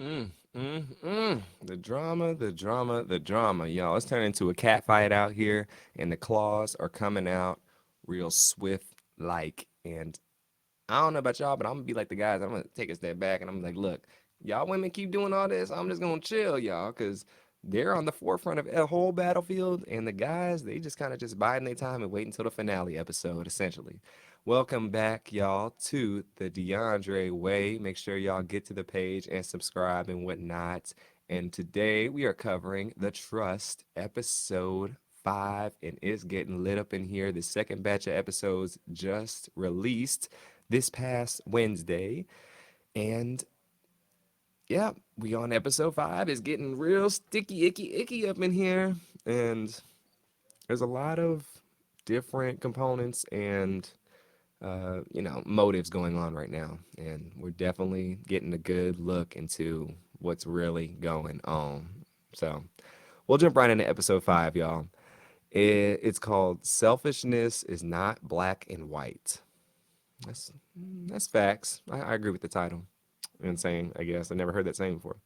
Mm, The drama, the drama, the drama. Y'all, it's turning into a cat fight out here, and the claws are coming out real swift like. And I don't know about y'all, but I'm gonna be like the guys. I'm gonna take a step back and I'm like, look, y'all women keep doing all this. I'm just gonna chill, y'all, because they're on the forefront of a whole battlefield, and the guys, they just kind of just biding their time and wait until the finale episode, essentially. Welcome back, y'all, to the DeAndre Way. Make sure y'all get to the page and subscribe and whatnot. And today we are covering the Trust episode 5, and it's getting lit up in here. The second batch of episodes just released this past Wednesday. And yeah, we on episode 5. It's getting real sticky, icky up in here. And there's a lot of different components and motives going on right now. And we're definitely getting a good look into what's really going on. So we'll jump right into episode 5, y'all. It's called Selfishness is Not Black and White. That's that's facts. I agree with the title and saying, I guess. I never heard that saying before.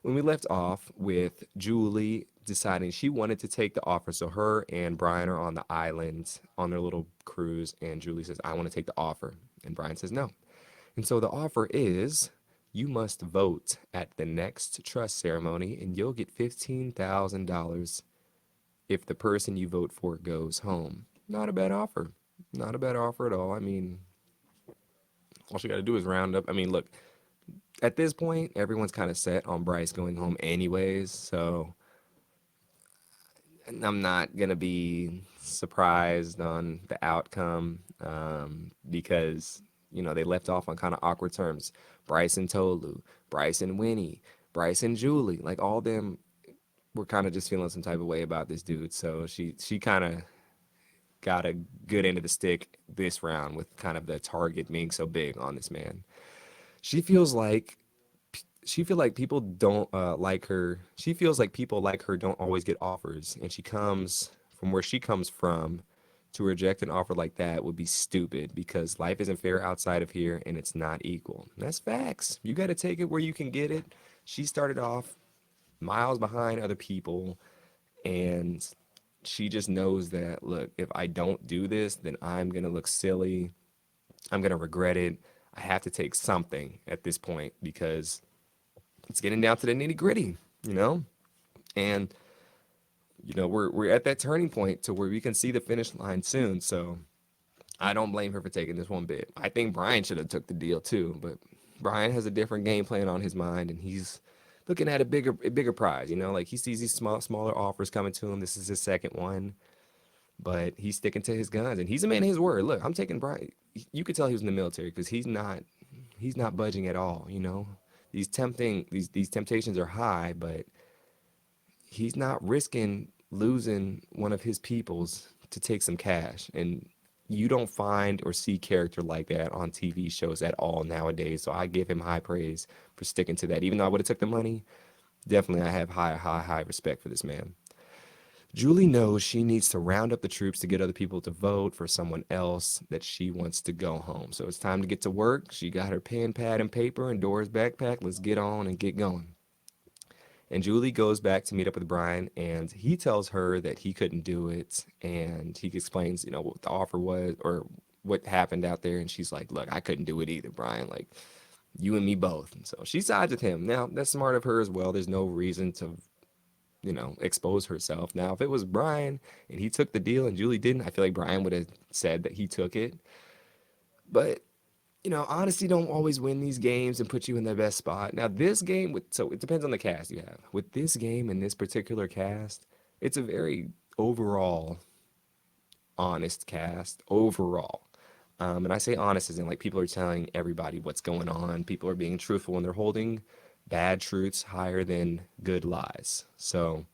When we left off with Julie deciding she wanted to take the offer, so her and Brian are on the island on their little cruise, and Julie says, I want to take the offer. And Brian says, no. And so the offer is you must vote at the next trust ceremony, and you'll get $15,000 if the person you vote for goes home. Not a bad offer. Not a bad offer at all. I mean, all she got to do is round up. I mean, look, at this point, everyone's kind of set on Bryce going home anyways, so I'm not gonna be surprised on the outcome because they left off on kind of awkward terms. Bryce and Tolu, Bryce and Winnie, Bryce and Julie, like all them were kind of just feeling some type of way about this dude. So she kind of got a good end of the stick this round with kind of the target being so big on this man. She feels like she feel like people don't like her. She feels like people like her don't always get offers, and she comes from where she comes from. To reject an offer like that would be stupid because life isn't fair outside of here, and it's not equal. That's facts. You got to take it where you can get it. She started off miles behind other people, and she just knows that. Look, if I don't do this, then I'm gonna look silly. I'm gonna regret it. I have to take something at this point because it's getting down to the nitty gritty, you know? And, we're at that turning point to where we can see the finish line soon. So I don't blame her for taking this one bit. I think Brian should have took the deal too, but Brian has a different game plan on his mind and he's looking at a bigger prize, like he sees these smaller offers coming to him. This is his second one, but he's sticking to his guns and he's a man of his word. Look, I'm taking Brian. You could tell he was in the military because he's not budging at all. These temptations are high, but he's not risking losing one of his peoples to take some cash. And you don't find or see character like that on TV shows at all nowadays. So I give him high praise for sticking to that. Even though I would have took the money, definitely I have high respect for this man. Julie knows she needs to round up the troops to get other people to vote for someone else that she wants to go home. So it's time to get to work. She got her pen, pad, and paper and Dora's backpack. Let's get on and get going. And Julie goes back to meet up with Brian, and he tells her that he couldn't do it. And he explains, what the offer was or what happened out there. And she's like, look, I couldn't do it either, Brian. Like, you and me both. And so she sides with him. Now, that's smart of her as well. There's no reason to, expose herself. Now, if it was Brian and he took the deal and Julie didn't, I feel like Brian would have said that he took it. But honesty don't always win these games and put you in the best spot. Now, this game so it depends on the cast you have. With this game and this particular cast, it's a very overall honest cast overall. And I say honest as in like people are telling everybody what's going on. People are being truthful and they're holding bad truths higher than good lies. So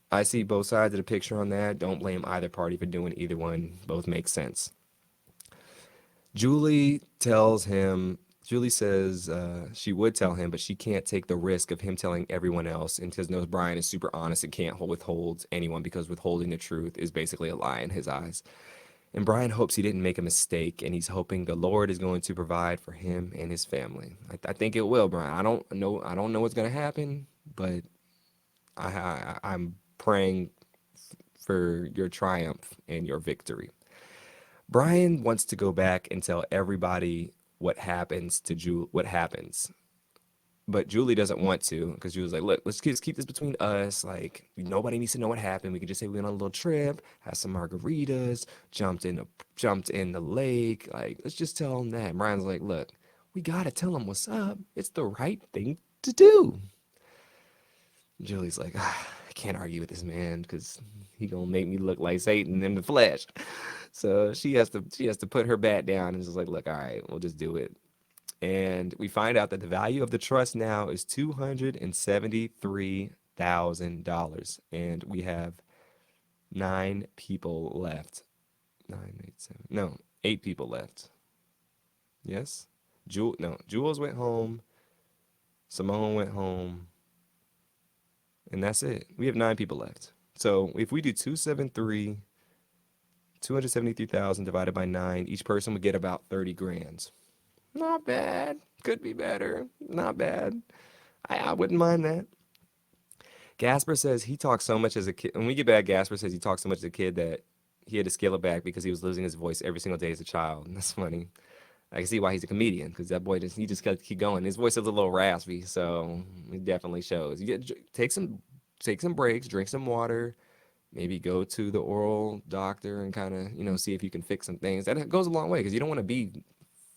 I see both sides of the picture on that. Don't blame either party for doing either one. Both make sense. Julie says she would tell him, but she can't take the risk of him telling everyone else. And because knows Brian is super honest and can't withhold anyone because withholding the truth is basically a lie in his eyes. And Brian hopes he didn't make a mistake, and he's hoping the Lord is going to provide for him and his family. I think it will, Brian. I don't know what's going to happen, but I'm praying for your triumph and your victory. Brian wants to go back and tell everybody what happens. But Julie doesn't want to because Julie's like, look, let's just keep this between us. Like, nobody needs to know what happened. We could just say we went on a little trip, had some margaritas, jumped in the lake. Like, let's just tell them that. And Brian's like, look, we gotta tell them what's up. It's the right thing to do. Julie's like, I can't argue with this man because he gonna make me look like Satan in the flesh. So she has to put her bat down and just like, look, all right, we'll just do it. And we find out that the value of the trust now is $273,000, and we have 9 people left. Nine, eight, seven. No, 8 people left. Yes, Jules went home. Simone went home, and that's it. We have 9 people left. So if we do 273,000 divided by 9, each person would get about 30 grand. Not bad. Could be better. Not bad. I wouldn't mind that. Gasper says he talked so much as a kid. When we get back, Gasper says he talked so much as a kid that he had to scale it back because he was losing his voice every single day as a child. And that's funny. I can see why he's a comedian because that boy just got to keep going. His voice is a little raspy, so it definitely shows. Take some breaks, drink some water, maybe go to the oral doctor and kind of see if you can fix some things. That goes a long way because you don't want to be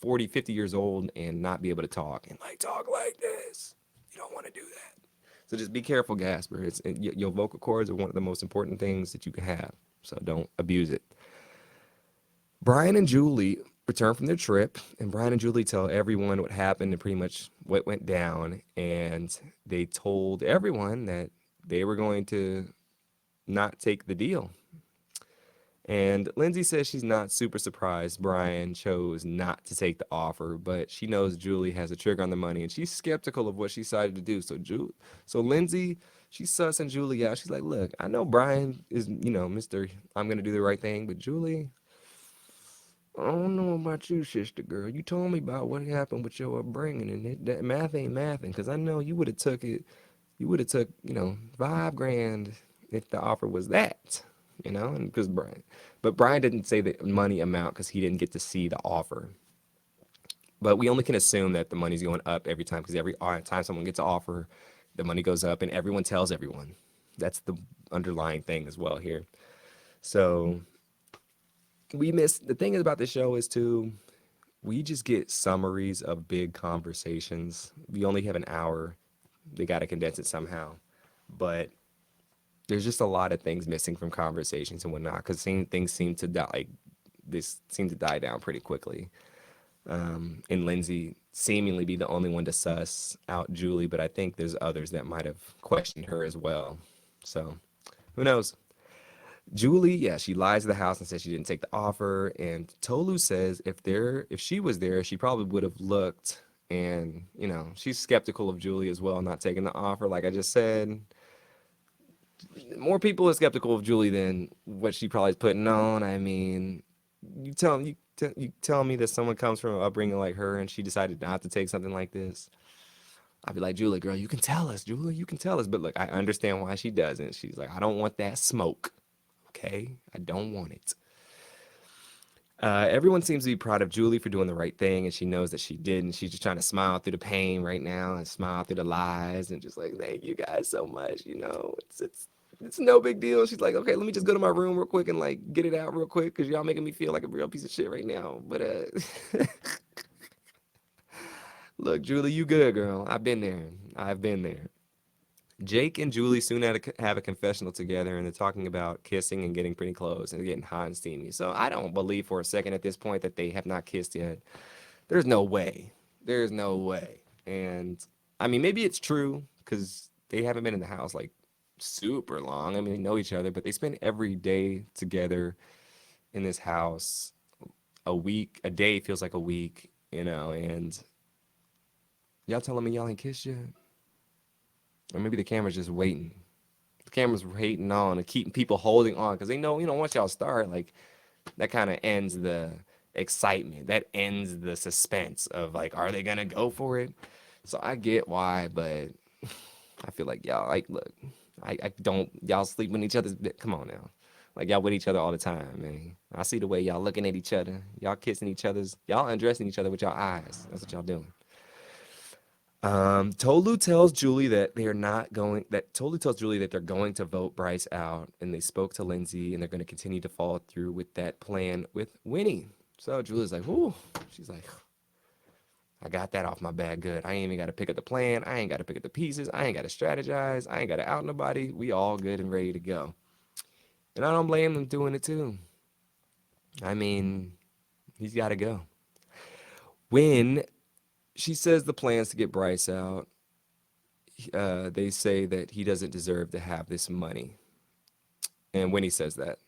40, 50 years old and not be able to talk and like talk like this. You don't want to do that. So just be careful, Gasper. Your vocal cords are one of the most important things that you can have. So don't abuse it. Brian and Julie return from their trip, and Brian and Julie tell everyone what happened and pretty much what went down. And they told everyone that they were going to not take the deal. And Lindsay says she's not super surprised Brian chose not to take the offer, but she knows Julie has a trigger on the money and she's skeptical of what she decided to do. So Lindsay, she's sussing Julie out. She's like, look, I know Brian is, Mr. I'm gonna do the right thing, but Julie, I don't know about you, sister girl. You told me about what happened with your upbringing, and that math ain't mathing. Because I know you would have took it. You would have took, 5 grand if the offer was that, and because Brian didn't say the money amount because he didn't get to see the offer. But we only can assume that the money's going up every time because every time someone gets an offer, the money goes up, and everyone tells everyone. That's the underlying thing as well here. So we miss the thing about the show is too we just get summaries of big conversations. We only have an hour. They got to condense it somehow. But there's just a lot of things missing from conversations and whatnot because things seem to die. Like this seem to die down pretty quickly. And Lindsay seemingly be the only one to suss out Julie, but I think there's others that might have questioned her as well. So who knows? Julie, yeah, she lies to the house and says she didn't take the offer. And Tolu says if she was there, she probably would have looked. And she's skeptical of Julie as well, not taking the offer. Like I just said, more people are skeptical of Julie than what she probably is putting on. I mean, you tell me that someone comes from an upbringing like her and she decided not to take something like this. I'd be like, Julie, girl, you can tell us, Julie, you can tell us. But look, I understand why she doesn't. She's like, I don't want that smoke. Okay, I don't want it. Everyone seems to be proud of Julie for doing the right thing, and she knows that she did, and she's just trying to smile through the pain right now and smile through the lies and just like, thank you guys so much. It's no big deal. She's like, okay, let me just go to my room real quick and like get it out real quick because y'all making me feel like a real piece of shit right now. But look, Julie, you good, girl. I've been there. I've been there. Jake and Julie soon have a confessional together, and they're talking about kissing and getting pretty close and getting hot and steamy. So I don't believe for a second at this point that they have not kissed yet. There's no way. There's no way. And I mean, maybe it's true because they haven't been in the house like super long. I mean, they know each other, but they spend every day together in this house. A day feels like a week, and y'all telling me y'all ain't kissed yet? Or maybe the camera's just waiting. The camera's waiting on and keeping people holding on because they know, once y'all start, like, That kind of ends the excitement. That ends the suspense of like, are they gonna go for it? So I get why, but I feel like y'all like look, I don't y'all sleep with each other's come on now. Like y'all with each other all the time, man. I see the way y'all looking at each other, y'all kissing each other's, y'all undressing each other with y'all eyes. That's what y'all doing. Tolu tells Julie that they are not going. That Tolu tells Julie that they're going to vote Bryce out, and they spoke to Lindsay, and they're going to continue to follow through with that plan with Winnie. So Julie's like, "Whoo!" She's like, "I got that off my back good. I ain't even got to pick up the plan. I ain't got to pick up the pieces. I ain't got to strategize. I ain't got to out nobody. We all good and ready to go." And I don't blame them doing it too. I mean, he's got to go. When she says the plans to get Bryce out, they say that he doesn't deserve to have this money. And Winnie says that.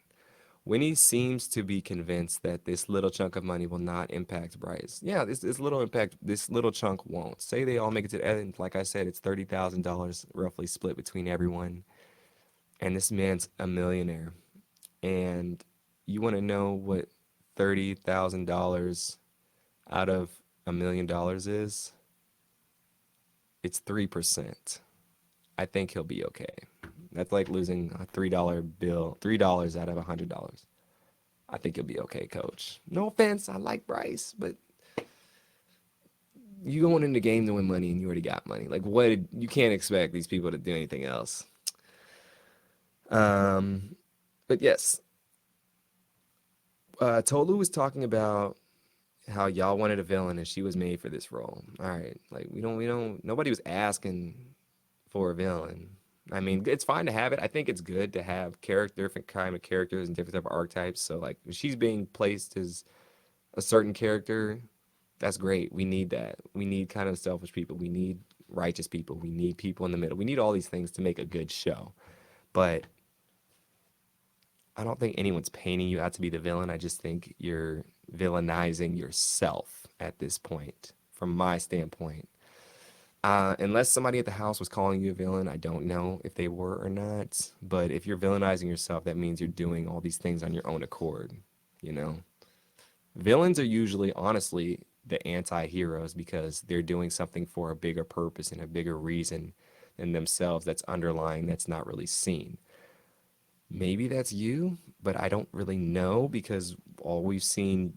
Winnie seems to be convinced that this little chunk of money will not impact Bryce. Yeah, this little impact, this little chunk won't. Say they all make it to the end. Like I said, it's $30,000 roughly split between everyone. And this man's a millionaire. And you want to know what $30,000 out of $1 million is? It's 3%. I think he'll be okay. That's like losing a $3 bill, $3 out of $100. I think you'll be okay, coach. No offense, I like Bryce, but you going in the game to win money and you already got money. Like you can't expect these people to do anything else. Um, but yes, Tolu was talking about how y'all wanted a villain and she was made for this role. All right, like nobody was asking for a villain. I mean, it's fine to have it. I think it's good to have different kind of characters and different type of archetypes. So like, if she's being placed as a certain character, that's great. We need that. We need kind of selfish people. We need righteous people. We need people in the middle. We need all these things to make a good show. But I don't think anyone's painting you out to be the villain. I just think you're villainizing yourself at this point, from my standpoint. Unless somebody at the house was calling you a villain, I don't know if they were or not. But if you're villainizing yourself, that means you're doing all these things on your own accord, you know? Villains are usually, honestly, the anti-heroes because they're doing something for a bigger purpose and a bigger reason than themselves that's underlying that's not really seen. Maybe that's you, but I don't really know because all we've seen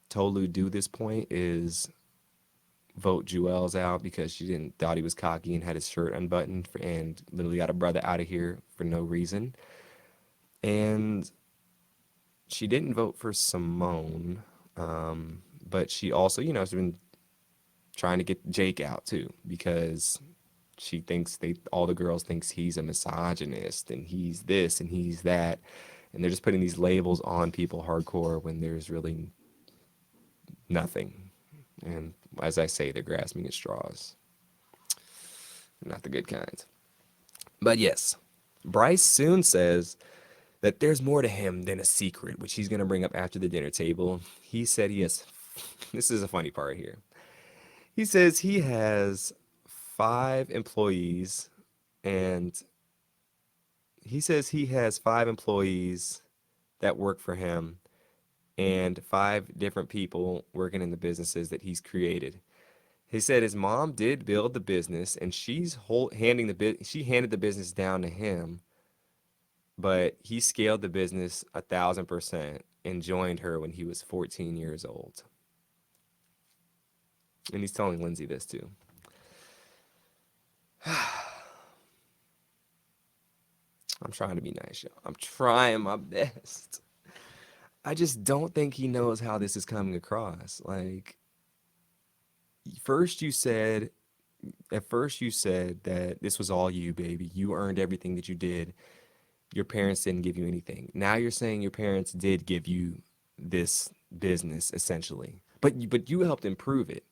Tolu do this point is vote Jewels out because she didn't thought he was cocky and had his shirt unbuttoned and literally got a brother out of here for no reason. And she didn't vote for Simone, but she also, has been trying to get Jake out too because she thinks all the girls thinks he's a misogynist and he's this and he's that, and they're just putting these labels on people hardcore when there's really nothing. And as I say, they're grasping at straws, not the good kind. But yes, Bryce soon says that there's more to him than a secret, which he's going to bring up after the dinner table. He said he has, this is a funny part here. He says he has 5 employees, and he says he has 5 employees that work for him and 5 different people working in the businesses that he's created. He said his mom did build the business and she handed the business down to him, but he scaled the business 1,000% and joined her when he was 14 years old. And he's telling Lindsay this too. I'm trying to be nice, y'all. I'm trying my best. I just don't think he knows how this is coming across. Like, first you said, at first you said that this was all you, baby. You earned everything that you did. Your parents didn't give you anything. Now you're saying your parents did give you this business essentially, but you helped improve it.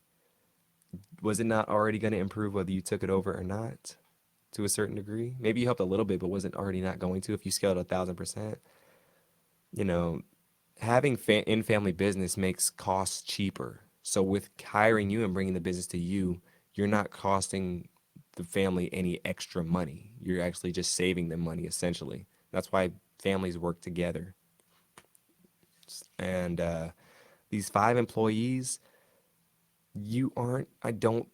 Was it not already going to improve whether you took it over or not? To a certain degree, maybe you helped a little bit, but wasn't already not going to if you scaled 1,000%. You know, having in-family business makes costs cheaper. So with hiring you and bringing the business to you, you're not costing the family any extra money. You're actually just saving them money essentially. That's why families work together. And these 5 employees, you aren't, I don't,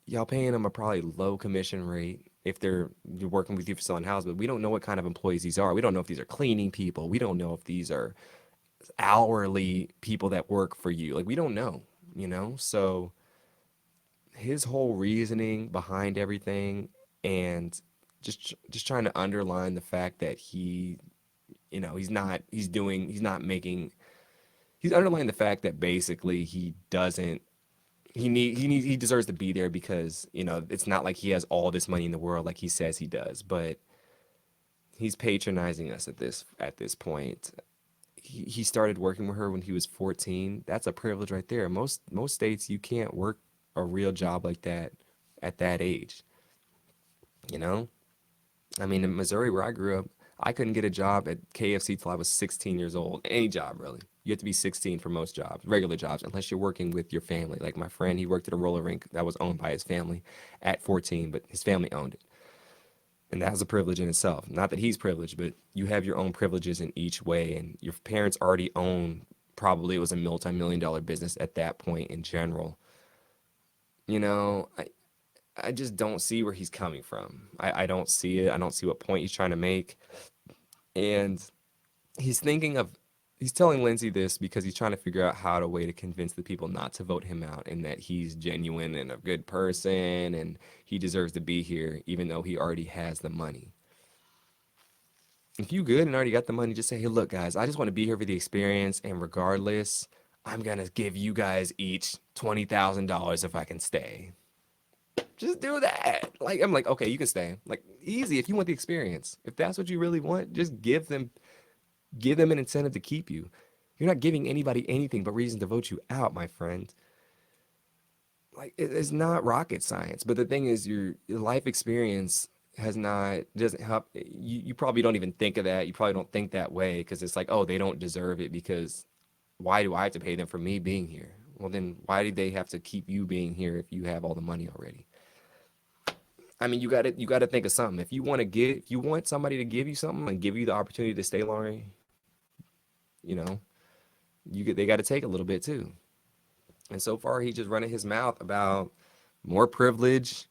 y'all paying them a probably low commission rate if you're working with you for selling houses, but we don't know what kind of employees these are. We don't know if these are cleaning people. We don't know if these are hourly people that work for you. Like, we don't know, you know? So his whole reasoning behind everything, and just trying to underline the fact that he's not making, he's underlining the fact that basically he doesn't, he deserves to be there because, it's not like he has all this money in the world like he says he does, but he's patronizing us at this point. He started working with her when he was 14. That's a privilege right there. Most states you can't work a real job like that at that age, you know? I mean, in Missouri where I grew up, I couldn't get a job at KFC till I was 16 years old. Any job, really. You have to be 16 for most jobs, regular jobs, unless you're working with your family. Like my friend, he worked at a roller rink that was owned by his family at 14, but his family owned it. And that was a privilege in itself. Not that he's privileged, but you have your own privileges in each way. And your parents already own, probably it was a multi-million dollar business at that point in general. You know, I just don't see where he's coming from. I don't see it. I don't see what point he's trying to make. And he's thinking of, he's telling Lindsay this because he's trying to figure out how to way to convince the people not to vote him out and that he's genuine and a good person and he deserves to be here even though he already has the money. If you good and already got the money, just say, hey, look, guys, I just want to be here for the experience, and regardless, I'm gonna give you guys each $20,000 if I can stay. Just do that. Like, I'm like, okay, you can stay. Like, easy if you want the experience. If that's what you really want, just give them an incentive to keep you. You're not giving anybody anything but reason to vote you out, my friend. Like, it's not rocket science. But the thing is, your life experience doesn't help. You probably don't even think of that. You probably don't think that way because it's like, oh, they don't deserve it because why do I have to pay them for me being here? Well, then why do they have to keep you being here if you have all the money already? I mean, you got to think of something. If you want somebody to give you something and give you the opportunity to stay longer, you know, they got to take a little bit too. And so far, he's just running his mouth about more privilege,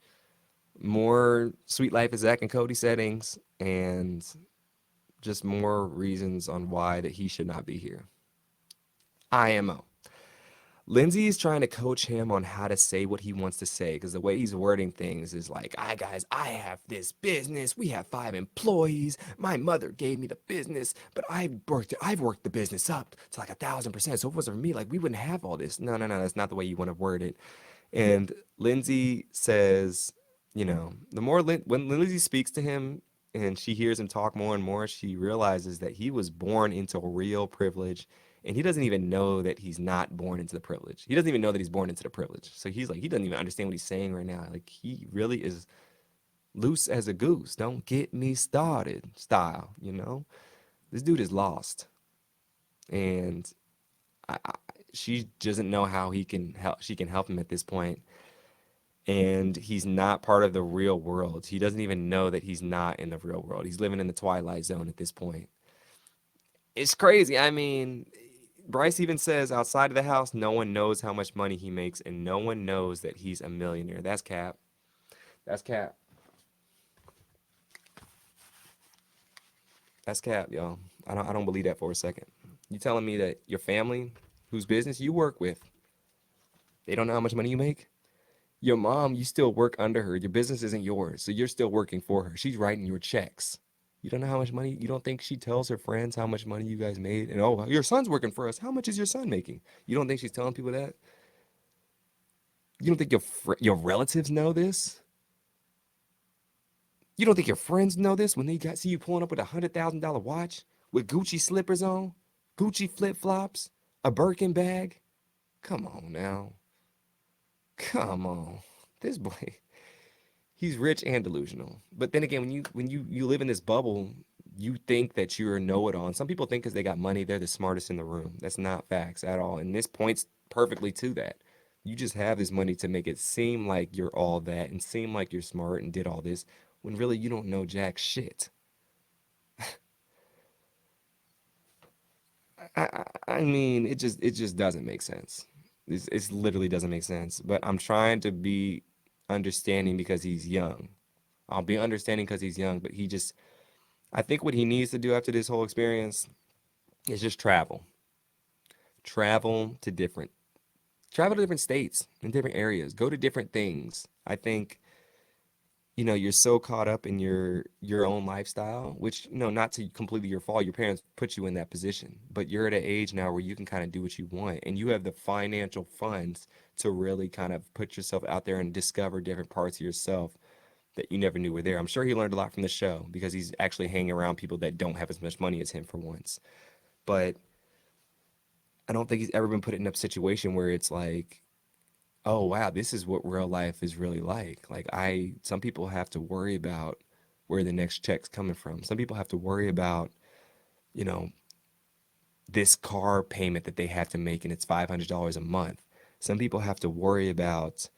more sweet life of Zach and Cody settings, and just more reasons on why that he should not be here. IMO. Lindsay is trying to coach him on how to say what he wants to say because the way he's wording things is like, "I guys, I have this business. We have 5 employees. My mother gave me the business, but I've worked the business up to like 1,000%. So if it wasn't for me, like we wouldn't have all this." No, no, no, that's not the way you want to word it. And Lindsay says, the more when Lindsay speaks to him and she hears him talk more and more, she realizes that he was born into real privilege and he doesn't even know that he's not born into the privilege. He doesn't even know that he's born into the privilege. So he's like, he doesn't even understand what he's saying right now. Like he really is loose as a goose. Don't get me started style. This dude is lost. And she doesn't know how she can help him at this point. And he's not part of the real world. He doesn't even know that he's not in the real world. He's living in the twilight zone at this point. It's crazy. I mean, Bryce even says outside of the house, no one knows how much money he makes, and no one knows that he's a millionaire. That's cap. That's cap. That's cap, y'all. I don't believe that for a second. You telling me that your family, whose business you work with, they don't know how much money you make? Your mom, you still work under her. Your business isn't yours, so you're still working for her. She's writing your checks. You don't know how much money, you don't think she tells her friends how much money you guys made? And oh, your son's working for us. How much is your son making? You don't think she's telling people that? You don't think your relatives know this? You don't think your friends know this when they see you pulling up with $100,000 watch with Gucci slippers on, Gucci flip flops, a Birkin bag? Come on now. Come on. This boy, he's rich and delusional. But then again, when you live in this bubble, you think that you're a know-it-all. And some people think because they got money, they're the smartest in the room. That's not facts at all. And this points perfectly to that. You just have this money to make it seem like you're all that and seem like you're smart and did all this when really you don't know jack shit. I mean, it just doesn't make sense. It's literally doesn't make sense. But I'm trying to be understanding because he's young. I'll be understanding because he's young, but I think what he needs to do after this whole experience is just travel to different, travel to different states and different areas, go to different things. I think you're so caught up in your own lifestyle, which, not to completely your fault. Your parents put you in that position, but you're at an age now where you can kind of do what you want, and you have the financial funds to really kind of put yourself out there and discover different parts of yourself that you never knew were there. I'm sure he learned a lot from the show because he's actually hanging around people that don't have as much money as him for once. But I don't think he's ever been put in a situation where it's like, oh wow, this is what real life is really like. Some people have to worry about where the next check's coming from. Some people have to worry about, you know, this car payment that they have to make and it's $500 a month. Some people have to worry about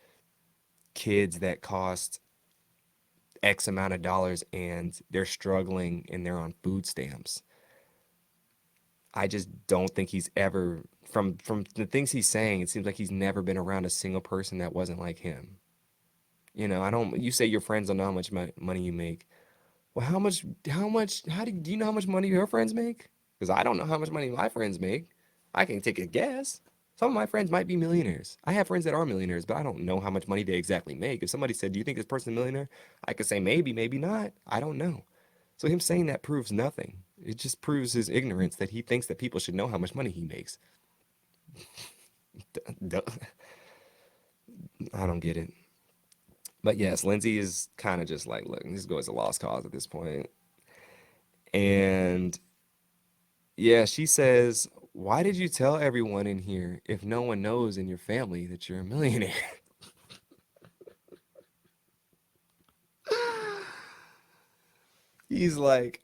kids that cost X amount of dollars and they're struggling and they're on food stamps. I just don't think he's ever, from the things he's saying, it seems like he's never been around a single person that wasn't like him. I don't, you say your friends don't know how much money you make. Well, do you know how much money your friends make? Because I don't know how much money my friends make. I can take a guess. Some of my friends might be millionaires. I have friends that are millionaires, but I don't know how much money they exactly make. If somebody said, "Do you think this person's a millionaire?" I could say maybe, maybe not. I don't know. So him saying that proves nothing. It just proves his ignorance that he thinks that people should know how much money he makes. I don't get it. But yes, Lindsay is kind of just like, look, this goes a lost cause at this point. And yeah, she says, "Why did you tell everyone in here if no one knows in your family that you're a millionaire?" He's like,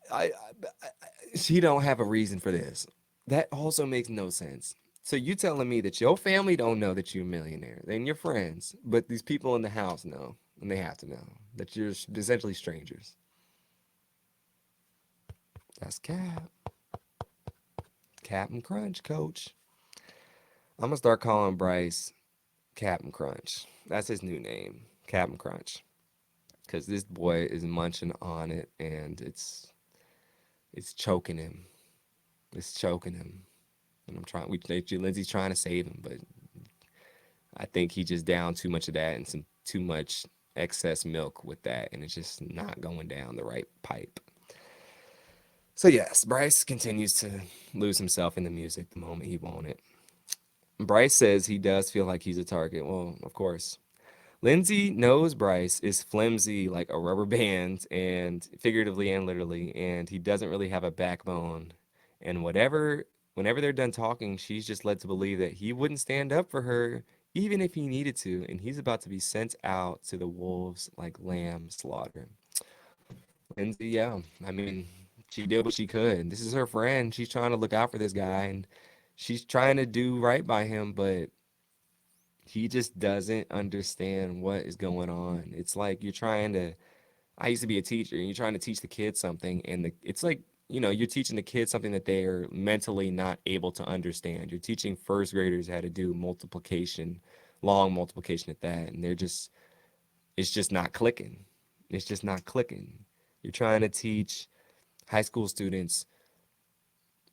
I, she don't have a reason for this. That also makes no sense. So you telling me that your family don't know that you're a millionaire, then your friends, but these people in the house know, and they have to know that you're essentially strangers. That's Captain Crunch, Coach. I'm gonna start calling Bryce Captain Crunch. That's his new name, Captain Crunch, because this boy is munching on it, and it's choking him. It's choking him. And I'm trying. Lindsay's trying to save him, but I think he just down too much of that and some too much excess milk with that, and it's just not going down the right pipe. So yes, Bryce continues to lose himself in the music the moment he won't it. Bryce says he does feel like he's a target. Well, of course. Lindsay knows Bryce is flimsy like a rubber band, and figuratively and literally, and he doesn't really have a backbone. And whenever they're done talking, she's just led to believe that he wouldn't stand up for her even if he needed to, and he's about to be sent out to the wolves like lamb slaughter. Lindsay, yeah, I mean, she did what she could. This is her friend. She's trying to look out for this guy, and she's trying to do right by him, but he just doesn't understand what is going on. It's like you're trying to, I used to be a teacher, and you're trying to teach the kids something, and it's like, you're teaching the kids something that they're mentally not able to understand. You're teaching first graders how to do multiplication, long multiplication at that, and it's just not clicking. It's just not clicking. You're trying to teach high school students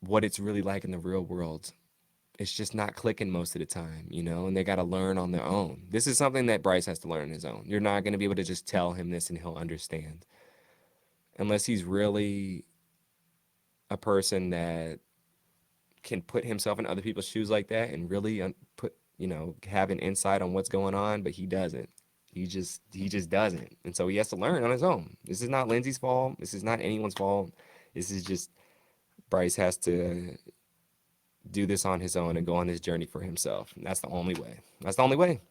what it's really like in the real world. It's just not clicking most of the time, and they got to learn on their own. This is something that Bryce has to learn on his own. You're not going to be able to just tell him this and he'll understand unless he's really a person that can put himself in other people's shoes like that and really have an insight on what's going on, but he doesn't. He just doesn't. And so he has to learn on his own. This is not Lindsay's fault. This is not anyone's fault. This is just Bryce has to do this on his own and go on this journey for himself. And that's the only way. That's the only way.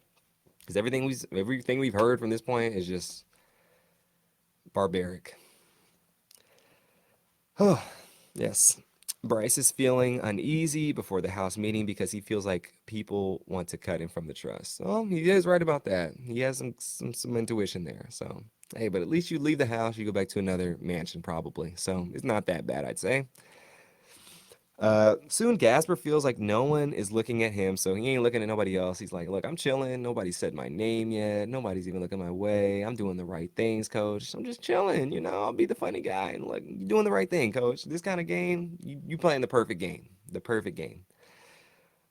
Because everything we've heard from this point is just barbaric. Oh, yes. Bryce is feeling uneasy before the house meeting because he feels like people want to cut him from the trust. Well, he is right about that. He has some intuition there. So Hey, but at least you leave the house, you go back to another mansion probably. So it's not that bad, I'd say. Soon Gasper feels like no one is looking at him, so he ain't looking at nobody else. He's like, "Look, I'm chilling. Nobody said my name yet. Nobody's even looking my way. I'm doing the right things, coach. I'm just chilling. I'll be the funny guy. And like, you're doing the right thing, coach. This kind of game, you playing the perfect game. The perfect game."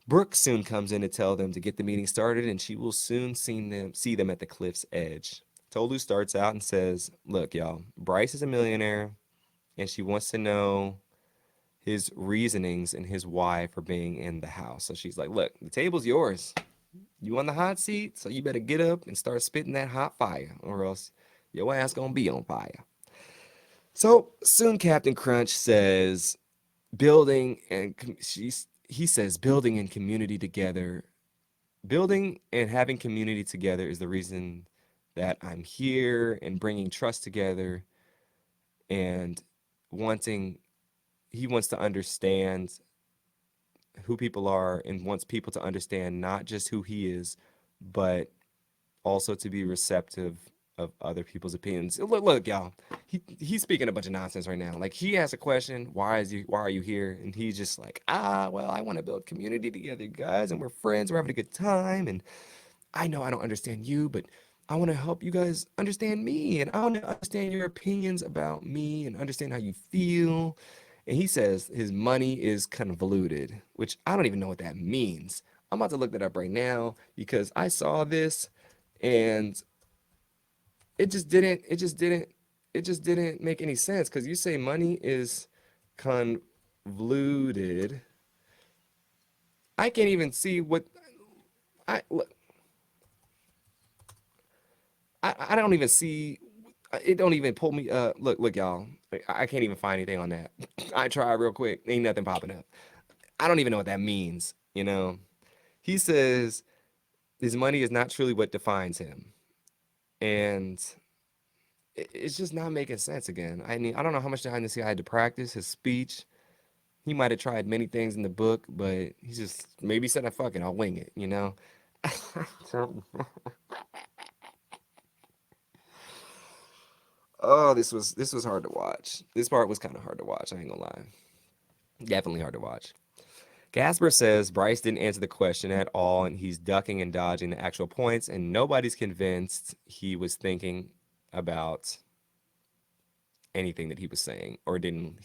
Brooke soon comes in to tell them to get the meeting started, and she will soon see them at the cliff's edge. Tolu starts out and says, "Look, y'all, Bryce is a millionaire, and she wants to know his reasonings and his why for being in the house." So she's like, "Look, the table's yours. You on the hot seat, so you better get up and start spitting that hot fire, or else your ass gonna be on fire." So soon Captain Crunch says, "Building and he says building and community together, building and having community together is the reason that I'm here, and bringing trust together, and wanting he wants to understand who people are, and wants people to understand not just who he is, but also to be receptive of other people's opinions." Look, y'all. He's speaking a bunch of nonsense right now. Like, he asks a question, why are you here? And he's just like, well, I want to build community together, guys, and we're friends, we're having a good time, and I know I don't understand you, but I want to help you guys understand me, and I want to understand your opinions about me and understand how you feel. And he says his money is convoluted, which I don't even know what that means. I'm about to look that up right now because I saw this and it just didn't make any sense, because you say money is convoluted. I can't even see what I look. I don't even see. It don't even pull me. Look, y'all. I can't even find anything on that. I tried real quick. Ain't nothing popping up. I don't even know what that means. He says his money is not truly what defines him, and it's just not making sense again. I mean, I don't know how much behind the scene I had to practice his speech. He might have tried many things in the book, but he just maybe said, "I fuck it, I'll wing it." So, oh, this was hard to watch. This part was kind of hard to watch. I ain't gonna lie. Definitely hard to watch. Gasper says Bryce didn't answer the question at all, and he's ducking and dodging the actual points, and nobody's convinced he was thinking about anything that he was saying, or didn't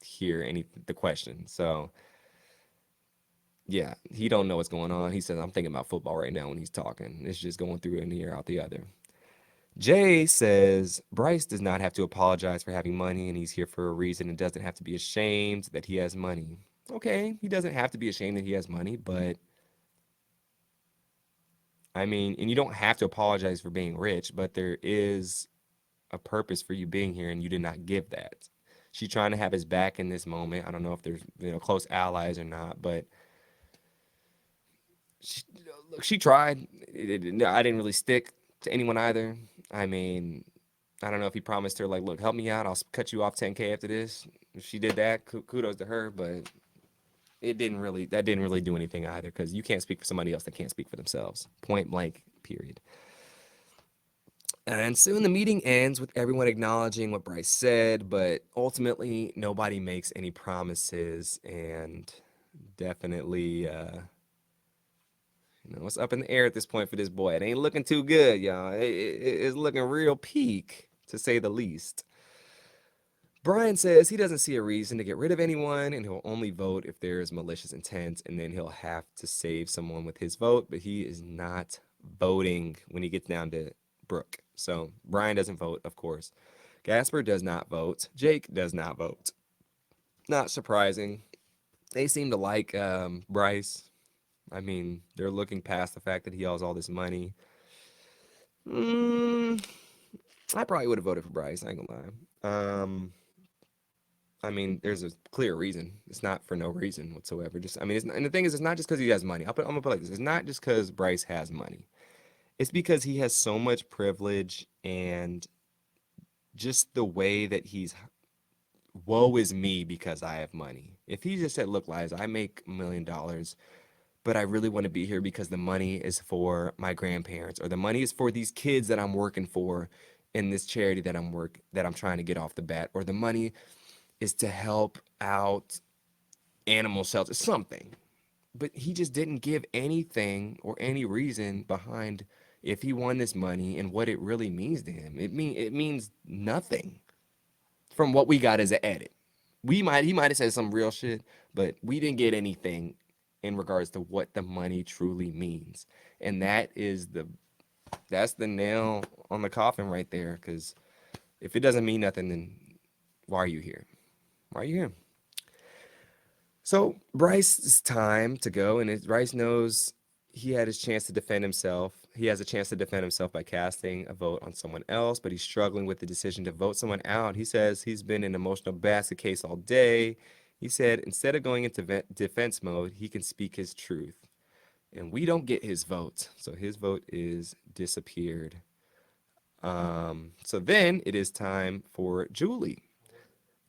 hear any the question. So yeah, he don't know what's going on. He says, "I'm thinking about football right now," when he's talking. It's just going through in the ear out the other. Jay says Bryce does not have to apologize for having money, and he's here for a reason, and doesn't have to be ashamed that he has money. Okay, he doesn't have to be ashamed that he has money, but I mean, and you don't have to apologize for being rich, but there is a purpose for you being here, and you did not give that. She's trying to have his back in this moment. I don't know if there's close allies or not, but she, look, she tried. No, I didn't really stick to anyone either. I mean, I don't know if he promised her, like, "Look, help me out. I'll cut you off 10K after this." If she did that, kudos to her. But that didn't really do anything either, because you can't speak for somebody else that can't speak for themselves. Point blank. Period. And soon the meeting ends with everyone acknowledging what Bryce said, but ultimately nobody makes any promises, and definitely, what's up in the air at this point for this boy. It ain't looking too good, y'all. It's looking real peak, to say the least. Brian says he doesn't see a reason to get rid of anyone, and he'll only vote if there is malicious intent, and then he'll have to save someone with his vote, but he is not voting when he gets down to Brooke. So Brian doesn't vote, of course. Gasper does not vote. Jake does not vote. Not surprising. They seem to like Bryce. I mean, they're looking past the fact that he owes all this money. Mm, I probably would have voted for Bryce. I ain't gonna lie. I mean, there's a clear reason. It's not for no reason whatsoever. Just, I mean, and the thing is, it's not just because he has money. I'm gonna put it like this: it's not just because Bryce has money. It's because he has so much privilege, and just the way that he's, "Woe is me because I have money." If he just said, "Look, Liza, I make $1 million, but I really want to be here because the money is for my grandparents, or the money is for these kids that I'm working for," in this charity that I'm trying to get off the bat, or the money is to help out animal shelters, something. But he just didn't give anything or any reason behind if he won this money and what it really means to him. It means nothing from what we got as an edit. He might have said some real shit, but we didn't get anything in regards to what the money truly means. And that's the nail on the coffin right there. Because if it doesn't mean nothing, then why are you here? Why are you here? So Bryce's time to go, and Bryce knows he had his chance to defend himself. He has a chance to defend himself by casting a vote on someone else, but he's struggling with the decision to vote someone out. He says he's been in emotional basket case all day. He said instead of going into defense mode, he can speak his truth. And we don't get his vote. So his vote is disappeared. So then it is time for Julie.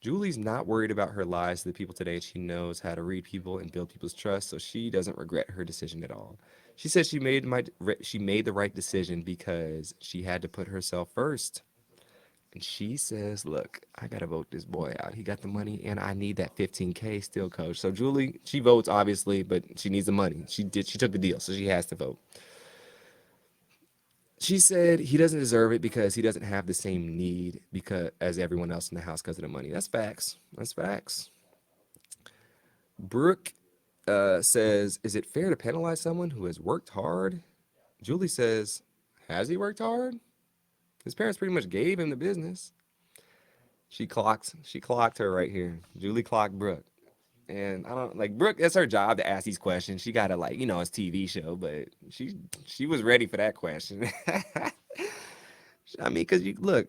Julie's not worried about her lies to the people today. She knows how to read people and build people's trust, so she doesn't regret her decision at all. She says she made the right decision because she had to put herself first. And she says, "Look, I gotta vote this boy out. He got the money, and I need that 15K still, coach." So Julie, she votes obviously, but she needs the money. She took the deal, so she has to vote. She said he doesn't deserve it because he doesn't have the same need because as everyone else in the house because of the money. That's facts. That's facts. Brooke says, "Is it fair to penalize someone who has worked hard?" Julie says, "Has he worked hard? His parents pretty much gave him the business." She clocked her right here. Julie clocked Brooke. And I don't like Brooke, that's her job to ask these questions. She gotta like, it's TV show, but she was ready for that question. I mean, because you look,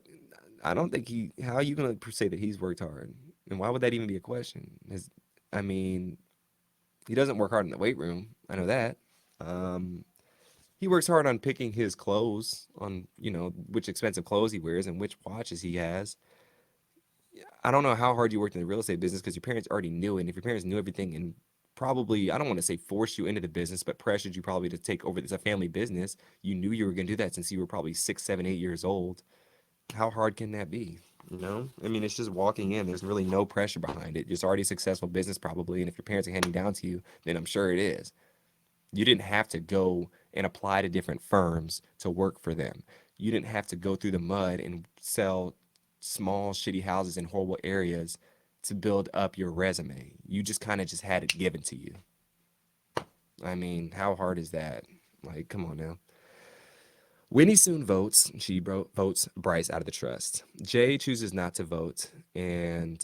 I don't think how are you gonna say that he's worked hard? And why would that even be a question? I mean, he doesn't work hard in the weight room. I know that. Um, he works hard on picking his clothes, on, which expensive clothes he wears and which watches he has. I don't know how hard you worked in the real estate business because your parents already knew it. And if your parents knew everything and probably, I don't want to say forced you into the business, but pressured you probably to take over, it's a family business. You knew you were going to do that since you were probably 6, 7, 8 years old. How hard can that be? I mean, it's just walking in. There's really no pressure behind it. It's already a successful business, probably. And if your parents are handing down to you, then I'm sure it is. You didn't have to go and apply to different firms to work for them. You didn't have to go through the mud and sell small, shitty houses in horrible areas to build up your resume. You just kind of just had it given to you. I mean, how hard is that? Like, come on now. Winnie soon votes. She votes Bryce out of the trust. Jay chooses not to vote, and